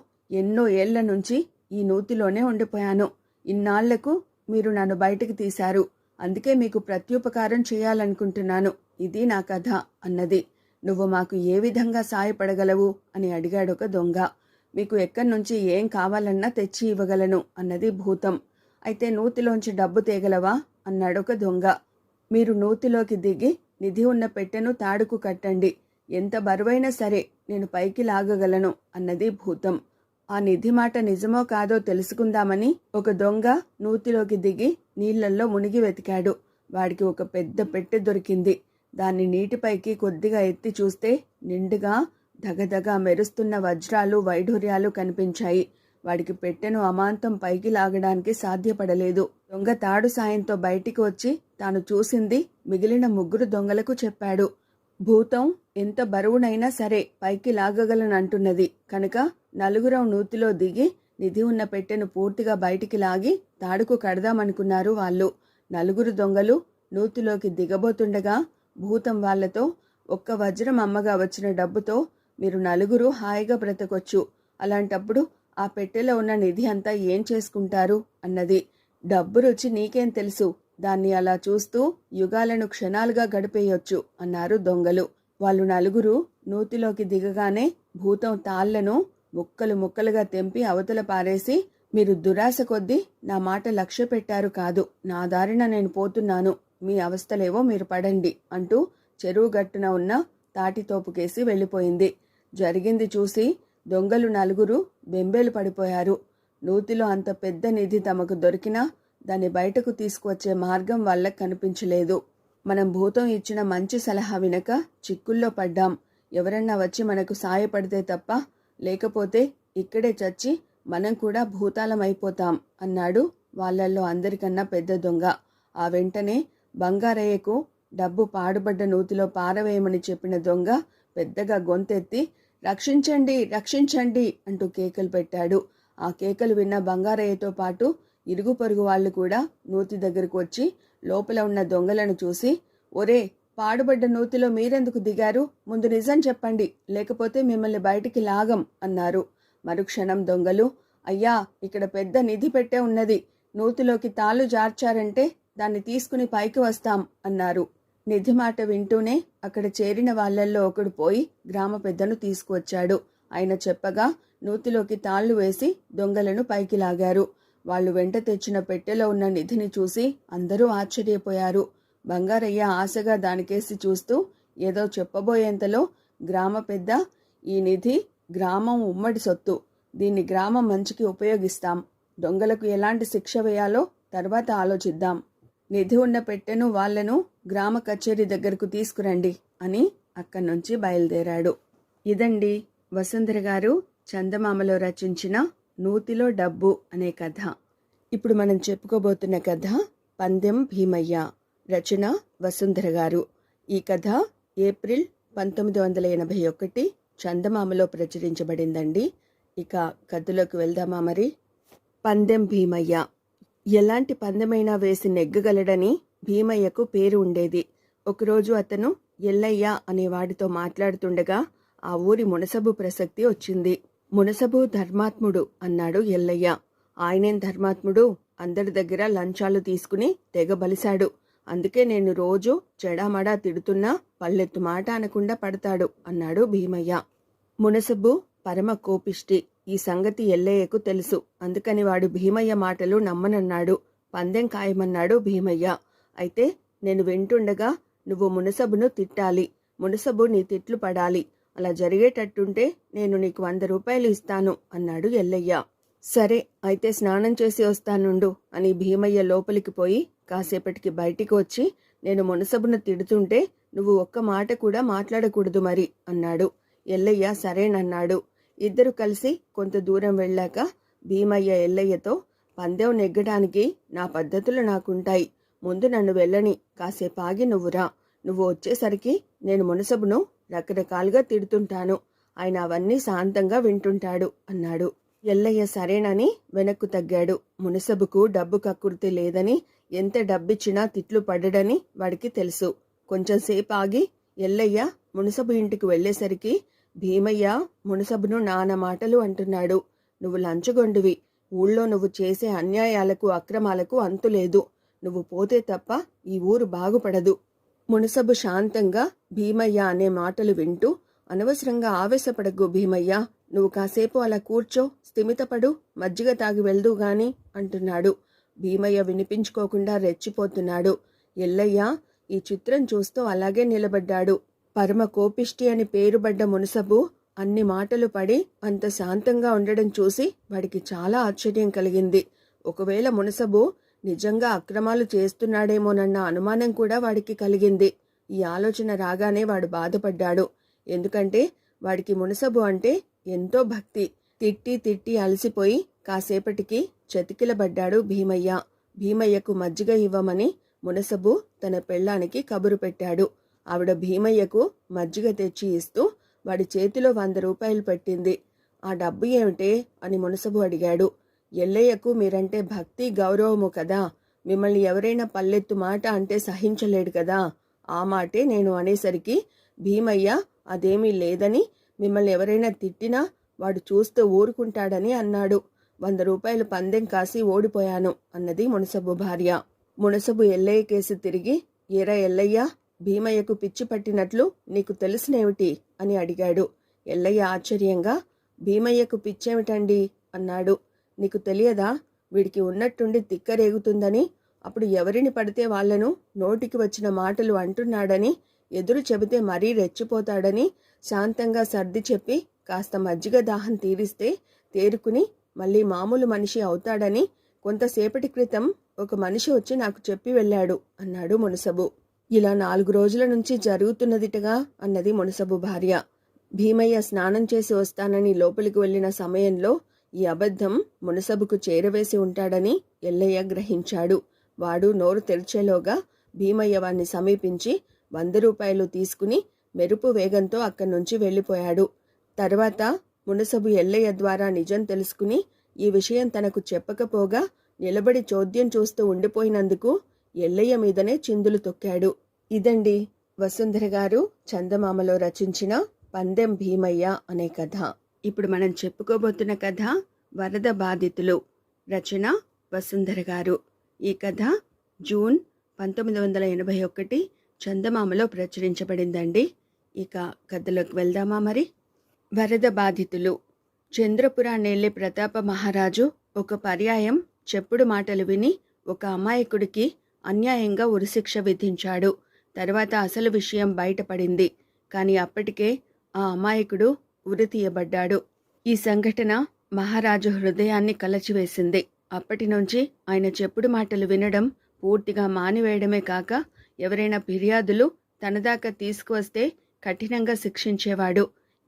ఎన్నో ఏళ్ల నుంచి ఈ నూతిలోనే ఉండిపోయాను. ఇన్నాళ్లకు మీరు నన్ను బయటికి తీశారు. అందుకే మీకు ప్రత్యుపకారం చేయాలనుకుంటున్నాను. ఇది నా కథ అన్నది. నువ్వు మాకు ఏ విధంగా సాయపడగలవు అని అడిగాడొక దొంగ. మీకు ఎక్కడి నుంచి ఏం కావాలన్నా తెచ్చి ఇవ్వగలను అన్నది భూతం. అయితే నూతిలోంచి డబ్బు తేగలవా అన్నాడొక దొంగ. మీరు నూతిలోకి దిగి నిధి ఉన్న పెట్టెను తాడుకు కట్టండి, ఎంత బరువైనా సరే నేను పైకి లాగగలను అన్నది భూతం. ఆ నిధి మాట నిజమో కాదో తెలుసుకుందామని ఒక దొంగ నూతిలోకి దిగి నీళ్లల్లో మునిగి వెతికాడు. వాడికి ఒక పెద్ద పెట్టె దొరికింది. దాన్ని నీటిపైకి కొద్దిగా ఎత్తి చూస్తే నిండుగా దగదగ మెరుస్తున్న వజ్రాలు వైఢూర్యాలు కనిపించాయి. వాడికి పెట్టెను అమాంతం పైకి లాగడానికి సాధ్యపడలేదు. దొంగ తాడు సాయంతో బయటికి వచ్చి తాను చూసింది మిగిలిన 3 దొంగలకు చెప్పాడు. భూతం ఎంత బరువునైనా సరే పైకి లాగగలనంటున్నది కనుక 4 నూతిలో దిగి నిధి ఉన్న పెట్టెను పూర్తిగా బయటికి లాగి తాడుకు కడదామనుకున్నారు వాళ్ళు. 4 దొంగలు నూతిలోకి దిగబోతుండగా భూతం వాళ్లతో, ఒక్క వజ్రం అమ్మగా వచ్చిన డబ్బుతో మీరు 4 హాయిగా బ్రతకొచ్చు, అలాంటప్పుడు ఆ పెట్టెలో ఉన్న నిధి అంతా ఏం చేసుకుంటారు అన్నది. డబ్బు రుచి నీకేం తెలుసు, దాన్ని అలా చూస్తూ యుగాలను క్షణాలుగా గడిపేయొచ్చు అన్నారు దొంగలు. వాళ్ళు 4 నూతిలోకి దిగగానే భూతం తాళ్లను ముక్కలు ముక్కలుగా తెంపి అవతల పారేసి, మీరు దురాశ కొద్దీ నా మాట లక్ష్య పెట్టారు కాదు, నా దారిన నేను పోతున్నాను, మీ అవస్థలేవో మీరు పడండి అంటూ చెరువు గట్టున ఉన్న తాటితోపుకేసి వెళ్ళిపోయింది. జరిగింది చూసి దొంగలు 4 బెంబేలు పడిపోయారు. నూతిలో అంత పెద్ద నిధి తమకు దొరికినా దాన్ని బయటకు తీసుకువచ్చే మార్గం వాళ్ళకి కనిపించలేదు. మనం భూతం ఇచ్చిన మంచి సలహా వినక చిక్కుల్లో పడ్డాం. ఎవరన్నా వచ్చి మనకు సాయపడితే తప్ప, లేకపోతే ఇక్కడే చచ్చి మనం కూడా భూతాలమైపోతాం అన్నాడు వాళ్ళల్లో అందరికన్నా పెద్ద దొంగ. ఆ వెంటనే బంగారయ్యకు డబ్బు పాడుబడ్డ నూతిలో పారవేయమని చెప్పిన దొంగ పెద్దగా గొంతెత్తి రక్షించండి రక్షించండి అంటూ కేకలు పెట్టాడు. ఆ కేకలు విన్న బంగారయ్యతో పాటు ఇరుగు పొరుగు వాళ్ళు కూడా నూతి దగ్గరకు వచ్చి లోపల ఉన్న దొంగలను చూసి, ఒరే, పాడుబడ్డ నూతిలో మీరెందుకు దిగారు, ముందు నిజం చెప్పండి, లేకపోతే మిమ్మల్ని బయటికి లాగం అన్నారు. మరుక్షణం దొంగలు, అయ్యా, ఇక్కడ పెద్ద నిధి పెట్టే ఉన్నది, నూతిలోకి తాళ్ళు జార్చారంటే దాన్ని తీసుకుని పైకి వస్తాం అన్నారు. నిధి మాట వింటూనే అక్కడ చేరిన వాళ్ళల్లో ఒకడు పోయి గ్రామ పెద్దను తీసుకువచ్చాడు. ఆయన చెప్పగా నూతిలోకి తాళ్లు వేసి దొంగలను పైకి లాగారు. వాళ్ళు వెంట తెచ్చిన పెట్టెలో ఉన్న నిధిని చూసి అందరూ ఆశ్చర్యపోయారు. బంగారయ్య ఆశగా దానికేసి చూస్తూ ఏదో చెప్పబోయేంతలో గ్రామ పెద్ద, ఈ నిధి గ్రామం ఉమ్మడి సొత్తు, దీన్ని గ్రామం మంచికి ఉపయోగిస్తాం, దొంగలకు ఎలాంటి శిక్ష వేయాలో తర్వాత ఆలోచిద్దాం, నిధి ఉన్న పెట్టెను వాళ్లను గ్రామ కచేరీ దగ్గరకు తీసుకురండి అని అక్కడి నుంచి బయలుదేరాడు. ఇదండి వసుంధర గారు చందమామలో రచించిన నూతిలో డబ్బు అనే కథ. ఇప్పుడు మనం చెప్పుకోబోతున్న కథ పందెం భీమయ్య. రచన వసుంధర గారు. ఈ కథ ఏప్రిల్ 1981 చందమామలో ప్రచురించబడిందండి. ఇక కథలోకి వెళ్దామా మరి. పందెం భీమయ్య. ఎలాంటి పందెమైనా వేసి నెగ్గగలడని భీమయ్యకు పేరు ఉండేది. ఒకరోజు అతను ఎల్లయ్య అనేవాడితో మాట్లాడుతుండగా ఆ ఊరి మునసబు ప్రసక్తి వచ్చింది. మునసబు ధర్మాత్ముడు అన్నాడు ఎల్లయ్య. ఆయనేం ధర్మాత్ముడు, అందరి దగ్గర లంచాలు తీసుకుని తెగ బలిశాడు. అందుకే నేను రోజు చెడామడా తిడుతున్నా పల్లెత్తు మాట అనకుండా పడతాడు అన్నాడు భీమయ్య. మునసబు పరమ కోపిష్టి. ఈ సంగతి ఎల్లయ్యకు తెలుసు. అందుకని వాడు భీమయ్య మాటలు నమ్మనన్నాడు. పందెం ఖాయమన్నాడు భీమయ్య. అయితే నేను వింటుండగా నువ్వు మునసబును తిట్టాలి, మునసబు నీ తిట్లు పడాలి. అలా జరిగేటట్టుంటే నేను నీకు 100 రూపాయలు ఇస్తాను అన్నాడు ఎల్లయ్య. సరే, అయితే స్నానం చేసి వస్తానుండు అని భీమయ్య లోపలికి పోయి కాసేపటికి బయటికి వచ్చి, నేను మునసబును తిడుతుంటే నువ్వు ఒక్క మాట కూడా మాట్లాడకూడదు మరి అన్నాడు. ఎల్లయ్య సరేనన్నాడు. ఇద్దరు కలిసి కొంత దూరం వెళ్ళాక భీమయ్య ఎల్లయ్యతో, పందెం నెగ్గడానికి నా పద్ధతులు నాకుంటాయి, ముందు నన్ను వెళ్ళని, కాసేపు ఆగి నువ్వు రా, నువ్వు వచ్చేసరికి నేను మునసబును రకరకాలుగా తిడుతుంటాను, ఆయన అవన్నీ శాంతంగా వింటుంటాడు అన్నాడు. ఎల్లయ్య సరేనని వెనక్కు తగ్గాడు. మునసబుకు డబ్బు కక్కుర్తి లేదని, ఎంత డబ్బిచ్చినా తిట్లు పడడని వాడికి తెలుసు. కొంచెం సేపు ఆగి ఎల్లయ్య మునసబు ఇంటికి వెళ్లేసరికి భీమయ్య మునసబును నానా మాటలు అంటున్నాడు. నువ్వు లంచగొండివి, ఊళ్ళో నువ్వు చేసే అన్యాయాలకు అక్రమాలకు అంతులేదు, నువ్వు పోతే తప్ప ఈ ఊరు బాగుపడదు. మునసబు శాంతంగా భీమయ్య అనే మాటలు వింటూ, అనవసరంగా ఆవేశపడకు భీమయ్య, నువ్వు కాసేపు అలా కూర్చో, స్థిమితపడు, మజ్జిగ తాగి వెళ్దువు గాని అంటున్నాడు. భీమయ్య వినిపించుకోకుండా రెచ్చిపోతున్నాడు. ఎల్లయ్య ఈ చిత్రం చూస్తూ అలాగే నిలబడ్డాడు. పరమ కోపిష్టి అని పేరుబడ్డ మునసబు అన్ని మాటలు పడి అంత శాంతంగా ఉండడం చూసి వాడికి చాలా ఆశ్చర్యం కలిగింది. ఒకవేళ మునసబు నిజంగా అక్రమాలు చేస్తున్నాడేమోనన్న అనుమానం కూడా వాడికి కలిగింది. ఈ ఆలోచన రాగానే వాడు బాధపడ్డాడు. ఎందుకంటే వాడికి మునసబు అంటే ఎంతో భక్తి. తిట్టి తిట్టి అలసిపోయి కాసేపటికి చతికిలబడ్డాడు భీమయ్య. భీమయ్యకు మజ్జిగ ఇవ్వమని మునసబు తన పెళ్ళానికి కబురు పెట్టాడు. ఆవిడ భీమయ్యకు మజ్జిగ తెచ్చి ఇస్తూ వాడి చేతిలో 100 రూపాయలు పెట్టింది. ఆ డబ్బు ఏమిటే అని మునసబు అడిగాడు. ఎల్లయ్యకు మీరంటే భక్తి గౌరవము కదా, మిమ్మల్ని ఎవరైనా పల్లెత్తు మాట అంటే సహించలేడు కదా, ఆ మాటే నేను అనేసరికి భీమయ్య అదేమీ లేదని, మిమ్మల్ని ఎవరైనా తిట్టినా వాడు చూస్తూ ఊరుకుంటాడని అన్నాడు. 100 రూపాయలు పందెం కాసి ఓడిపోయాను అన్నది మునసబు భార్య. మునసబు ఎల్లయ్య కేసి తిరిగి, ఏరా ఎల్లయ్య, భీమయ్యకు పిచ్చి పట్టినట్లు నీకు తెలుసునేమిటి అని అడిగాడు. ఎల్లయ్య ఆశ్చర్యంగా, భీమయ్యకు పిచ్చేమిటండి అన్నాడు. నీకు తెలియదా, వీడికి ఉన్నట్టుండి తిక్కరేగుతుందని, అప్పుడు ఎవరిని పడితే వాళ్లను నోటికి వచ్చిన మాటలు అంటున్నాడని, ఎదురు చెబితే మరీ రెచ్చిపోతాడని శాంతంగా సర్ది చెప్పి కాస్త మజ్జిగ దాహం తీరిస్తే తేరుకుని మళ్ళీ మామూలు మనిషి అవుతాడని కొంతసేపటి క్రితం ఒక మనిషి వచ్చి నాకు చెప్పి వెళ్ళాడు అన్నాడు మునసబు. ఇలా 4 రోజుల నుంచి జరుగుతున్నదిటగా అన్నది మునసబు భార్య. భీమయ్య స్నానం చేసి వస్తానని లోపలికి వెళ్లిన సమయంలో ఈ అబద్ధం మునసబుకు చేరవేసి ఉంటాడని ఎల్లయ్య గ్రహించాడు. వాడు నోరు తెరిచేలోగా భీమయ్య వాణ్ణి సమీపించి 100 రూపాయలు తీసుకుని మెరుపు వేగంతో అక్కడి నుంచి వెళ్ళిపోయాడు. తర్వాత మునసబు ఎల్లయ్య ద్వారా నిజం తెలుసుకుని ఈ విషయం తనకు చెప్పకపోగా నిలబడి చోద్యం చూస్తూ ఉండిపోయినందుకు ఎల్లయ్య మీదనే చిందులు తొక్కాడు. ఇదండి వసుంధర గారు చందమామలో రచించిన పందెం భీమయ్య అనే కథ. ఇప్పుడు మనం చెప్పుకోబోతున్న కథ వరద బాధితులు. రచన వసుంధర గారు. ఈ కథ జూన్ 1981 చందమామలో ప్రచురించబడిందండి. ఇక కథలోకి వెళ్దామా మరి. వరద బాధితులు. చంద్రపురాన్నేళ్లే ప్రతాప మహారాజు ఒక పర్యాయం చెప్పుడు మాటలు విని ఒక అమాయకుడికి అన్యాయంగా ఉరిశిక్ష విధించాడు. తర్వాత అసలు విషయం బయటపడింది. కానీ అప్పటికే ఆ అమాయకుడు ఉరి తీయబడ్డాడు. ఈ సంఘటన మహారాజు హృదయాన్ని కలచివేసింది. అప్పటి నుంచి ఆయన చెప్పుడు మాటలు వినడం పూర్తిగా మానివేయడమే కాక ఎవరైనా ఫిర్యాదులు తనదాకా తీసుకువస్తే కఠినంగా శిక్షించేవాడు.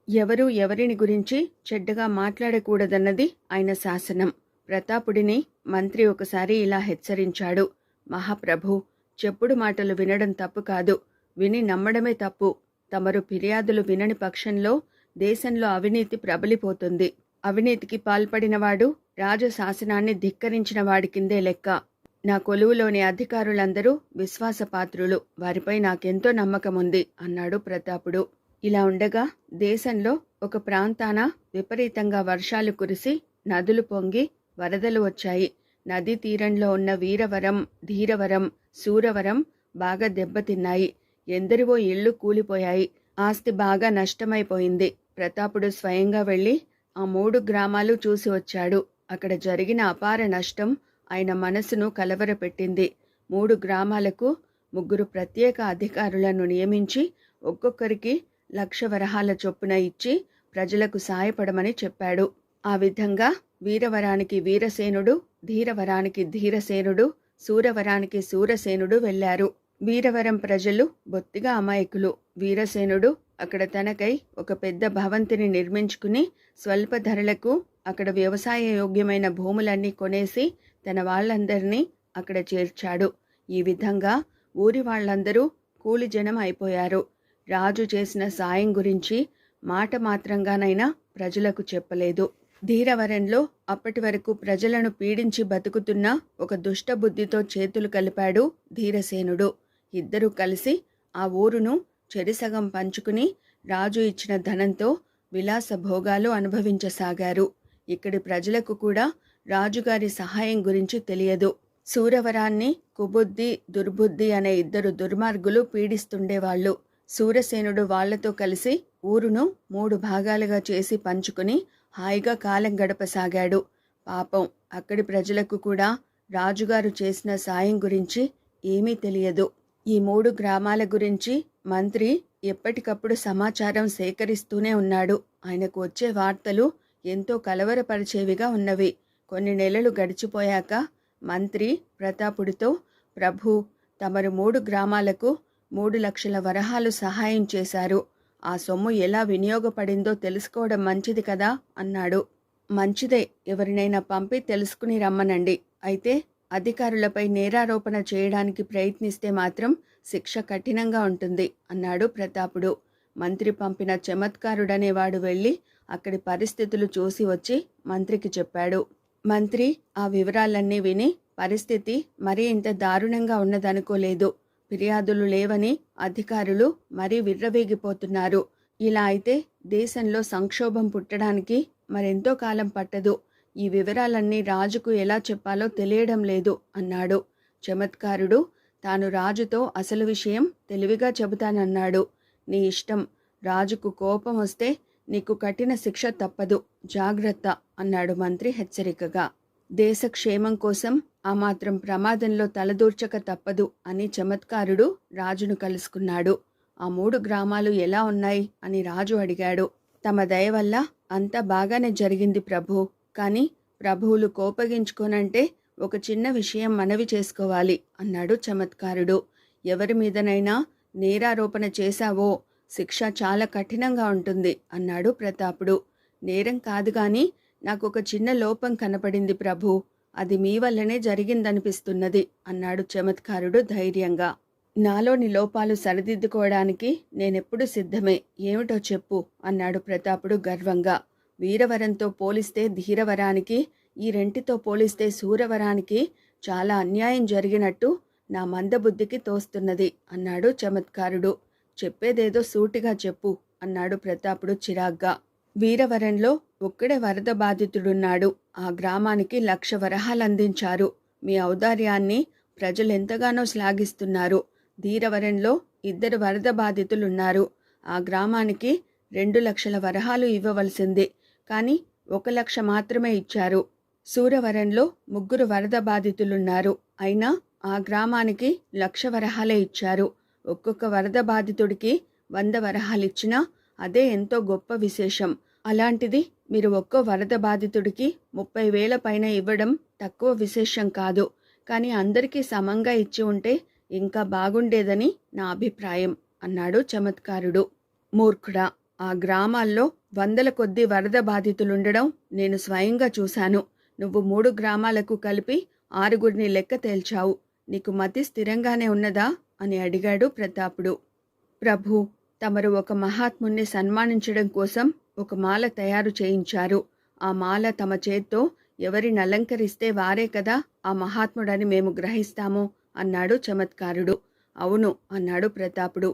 ఎవరూ ఎవరిని గురించి చెడ్డగా మాట్లాడకూడదన్నది ఆయన శాసనం. ప్రతాపుడిని మంత్రి ఒకసారి ఇలా హెచ్చరించాడు. మహాప్రభు, చెప్పుడు మాటలు వినడం తప్పు కాదు, విని నమ్మడమే తప్పు. తమరు ఫిర్యాదులు వినని పక్షంలో దేశంలో అవినీతి ప్రబలిపోతుంది. అవినీతికి పాల్పడినవాడు రాజశాసనాన్ని ధిక్కరించిన వాడి కిందే లెక్క. నా కొలువులోని అధికారులందరూ విశ్వాసపాత్రులు, వారిపై నాకెంతో నమ్మకముంది అన్నాడు ప్రతాపుడు. ఇలా ఉండగా దేశంలో ఒక ప్రాంతాన విపరీతంగా వర్షాలు కురిసి నదులు పొంగి వరదలు వచ్చాయి. నదీ తీరంలో ఉన్న వీరవరం, ధీరవరం, శూరవరం బాగా దెబ్బతిన్నాయి. ఎందరివో ఇళ్లు కూలిపోయాయి. ఆస్తి బాగా నష్టమైపోయింది. ప్రతాపుడు స్వయంగా వెళ్లి ఆ 3 గ్రామాలు చూసి వచ్చాడు. అక్కడ జరిగిన అపార నష్టం ఆయన మనసును కలవరపెట్టింది. 3 గ్రామాలకు 3 ప్రత్యేక అధికారులను నియమించి ఒక్కొక్కరికి 1,00,000 వరహాల చొప్పున ఇచ్చి ప్రజలకు సాయపడమని చెప్పాడు. ఆ విధంగా వీరవరానికి వీరసేనుడు, ధీరవరానికి ధీరసేనుడు, శూరవరానికి శూరసేనుడు వెళ్లారు. వీరవరం ప్రజలు బొత్తిగా అమాయకులు. వీరసేనుడు అక్కడ తనకై ఒక పెద్ద భవంతిని నిర్మించుకుని స్వల్ప ధరలకు అక్కడ వ్యవసాయ యోగ్యమైన భూములన్నీ కొనేసి తన వాళ్ళందరినీ అక్కడ చేర్చాడు. ఈ విధంగా ఊరి వాళ్ళందరూ కూలి జనం అయిపోయారు. రాజు చేసిన సాయం గురించి మాట మాత్రంగానైనా ప్రజలకు చెప్పలేదు. ధీరవరంలో అప్పటి వరకు ప్రజలను పీడించి బతుకుతున్న ఒక దుష్టబుద్ధితో చేతులు కలిపాడు ధీరసేనుడు. ఇద్దరూ కలిసి ఆ ఊరును చెరిసగం పంచుకుని రాజు ఇచ్చిన ధనంతో విలాస భోగాలు అనుభవించసాగారు. ఇక్కడి ప్రజలకు కూడా రాజుగారి సహాయం గురించి తెలియదు. శూరవరాన్ని కుబుద్ధి, దుర్బుద్ధి అనే 2 దుర్మార్గులు పీడిస్తుండేవాళ్లు. సూరసేనుడు వాళ్లతో కలిసి ఊరును 3 భాగాలుగా చేసి పంచుకుని హాయిగా కాలం గడపసాగాడు. పాపం అక్కడి ప్రజలకు కూడా రాజుగారు చేసిన సాయం గురించి ఏమీ తెలియదు. ఈ 3 గ్రామాల గురించి మంత్రి ఎప్పటికప్పుడు సమాచారం సేకరిస్తూనే ఉన్నాడు. ఆయనకు వచ్చే వార్తలు ఎంతో కలవరపరిచేవిగా ఉన్నవి. కొన్ని నెలలు గడిచిపోయాక మంత్రి ప్రతాపుడితో, ప్రభు, తమరు 3 గ్రామాలకు 3 లక్షల వరహాలు సహాయం చేశారు. ఆ సొమ్ము ఎలా వినియోగపడిందో తెలుసుకోవడం మంచిది కదా అన్నాడు. మంచిదే, ఎవరినైనా పంపి తెలుసుకుని రమ్మనండి. అయితే అధికారులపై నేరారోపణ చేయడానికి ప్రయత్నిస్తే మాత్రం శిక్ష కఠినంగా ఉంటుంది అన్నాడు ప్రతాపుడు. మంత్రి పంపిన చమత్కారుడనేవాడు వెళ్ళి అక్కడి పరిస్థితులు చూసి వచ్చి మంత్రికి చెప్పాడు. మంత్రి ఆ వివరాలన్నీ విని పరిస్థితి మరీ ఇంత దారుణంగా ఉన్నదనుకోలేదు. ఫిర్యాదులు లేవని అధికారులు మరీ విర్రవీగిపోతున్నారు. ఇలా అయితే దేశంలో సంక్షోభం పుట్టడానికి మరెంతో కాలం పట్టదు. ఈ వివరాలన్నీ రాజుకు ఎలా చెప్పాలో తెలియడం లేదు అన్నాడు. చమత్కారుడు తాను రాజుతో అసలు విషయం తెలివిగా చెబుతానన్నాడు. నీ ఇష్టం, రాజుకు కోపం వస్తే నీకు కఠిన శిక్ష తప్పదు, జాగ్రత్త అన్నాడు మంత్రి హెచ్చరికగా. దేశ క్షేమం కోసం ఆ మాత్రం ప్రమాదంలో తలదూర్చక తప్పదు అని చమత్కారుడు రాజును కలుసుకున్నాడు. ఆ 3 గ్రామాలు ఎలా ఉన్నాయి అని రాజు అడిగాడు. తమ దయ వల్ల అంతా బాగానే జరిగింది ప్రభు, కానీ ప్రభువులు కోపగించుకోనంటే ఒక చిన్న విషయం మనవి చేసుకోవాలి అన్నాడు చమత్కారుడు. ఎవరి మీదనైనా నేరారోపణ చేశావో శిక్ష చాలా కఠినంగా ఉంటుంది అన్నాడు ప్రతాపుడు. నేరం కాదు గాని నాకొక చిన్న లోపం కనపడింది ప్రభు, అది మీ వల్లనే జరిగిందనిపిస్తున్నది అన్నాడు చమత్కారుడు ధైర్యంగా. నాలోని లోపాలు సరిదిద్దుకోవడానికి నేనెప్పుడు సిద్ధమే, ఏమిటో చెప్పు అన్నాడు ప్రతాపుడు గర్వంగా. వీరవరంతో పోలిస్తే ధీరవరానికి, ఈ రెంటితో పోలిస్తే శూరవరానికి చాలా అన్యాయం జరిగినట్టు నా మందబుద్ధికి తోస్తున్నది అన్నాడు చమత్కారుడు. చెప్పేదేదో సూటిగా చెప్పు అన్నాడు ప్రతాపుడు చిరాగ్గా. వీరవరంలో ఒక్కడే వరద బాధితుడున్నాడు. ఆ గ్రామానికి 1,00,000 వరహాలందించారు. మీ ఔదార్యాన్ని ప్రజలెంతగానో శ్లాఘిస్తున్నారు. ధీరవరంలో 2 వరద బాధితులున్నారు. ఆ గ్రామానికి 2 లక్షల వరహాలు ఇవ్వవలసింది, కానీ 1,00,000 మాత్రమే ఇచ్చారు. సూరవరంలో 3 వరద బాధితులున్నారు. అయినా ఆ గ్రామానికి 1,00,000 వరహాలే ఇచ్చారు. ఒక్కొక్క వరద బాధితుడికి 100 వరహాలిచ్చినా అదే ఎంతో గొప్ప విశేషం. అలాంటిది మీరు ఒక్కో వరద బాధితుడికి 30,000 పైన ఇవ్వడం తక్కువ విశేషం కాదు. కానీ అందరికీ సమంగా ఇచ్చి ఉంటే ఇంకా బాగుండేదని నా అభిప్రాయం అన్నాడు చమత్కారుడు. మూర్ఖుడా, ఆ గ్రామాల్లో 100ల కొద్దీ వరద బాధితులుండడం నేను స్వయంగా చూశాను. నువ్వు 3 గ్రామాలకు కలిపి 6గురిని లెక్క తేల్చావు. నీకు మతి స్థిరంగానే ఉన్నదా అని అడిగాడు ప్రతాపుడు. ప్రభు, తమరు ఒక మహాత్ముణ్ణి సన్మానించడం కోసం ఒక మాల తయారు చేయించారు. ఆ మాల తమ చేత్తో ఎవరిని అలంకరిస్తే వారే కదా ఆ మహాత్ముడని మేము గ్రహిస్తాము అన్నాడు చమత్కారుడు. అవును అన్నాడు ప్రతాపుడు.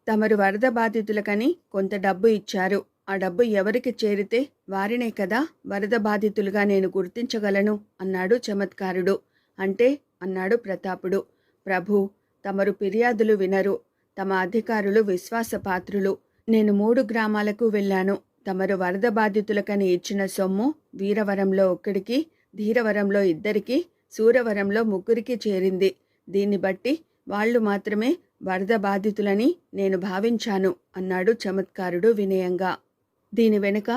తమరు వరద బాధితులకని కొంత డబ్బు ఇచ్చారు. ఆ డబ్బు ఎవరికి చేరితే వారినే కదా వరద బాధితులుగా నేను గుర్తించగలను అన్నాడు చమత్కారుడు. అంటే అన్నాడు ప్రతాపుడు. ప్రభు, తమరు ఫిర్యాదులు వినరు. తమ అధికారులు విశ్వాసపాత్రులు. నేను 3 గ్రామాలకు వెళ్ళాను. తమరు వరద బాధితులకని ఇచ్చిన సొమ్ము వీరవరంలో 1కి, ధీరవరంలో 2కి, శూరవరంలో 3కి చేరింది. దీన్ని బట్టి వాళ్ళు మాత్రమే వరద బాధితులని నేను భావించాను అన్నాడు చమత్కారుడు వినయంగా. దీని వెనుక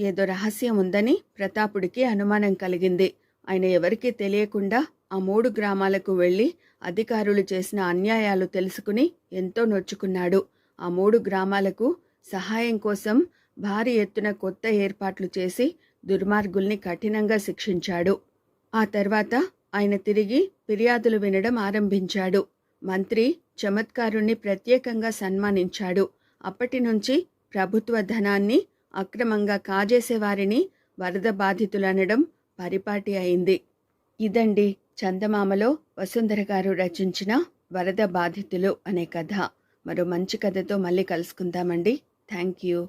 ఏదో రహస్యం ఉందని ప్రతాపుడికి అనుమానం కలిగింది. ఆయన ఎవరికీ తెలియకుండా ఆ 3 గ్రామాలకు వెళ్ళి అధికారులు చేసిన అన్యాయాలు తెలుసుకుని ఎంతో నొచ్చుకున్నాడు. ఆ 3 గ్రామాలకు సహాయం కోసం భారీ ఎత్తున కొత్త ఏర్పాట్లు చేసి దుర్మార్గుల్ని కఠినంగా శిక్షించాడు. ఆ తర్వాత ఆయన తిరిగి ఫిర్యాదులు వినడం ఆరంభించాడు. మంత్రి చమత్కారుణ్ణి ప్రత్యేకంగా సన్మానించాడు. అప్పటి నుంచి ప్రభుత్వ ధనాన్ని అక్రమంగా కాజేసేవారిని వరద బాధితులనడం పరిపాటి అయింది. ఇదండి చందమామలో వసుంధర గారు రచించిన వరద బాధితులు అనే కథ. మరో మంచి కథతో మళ్ళీ కలుసుకుందామండి. Thank you.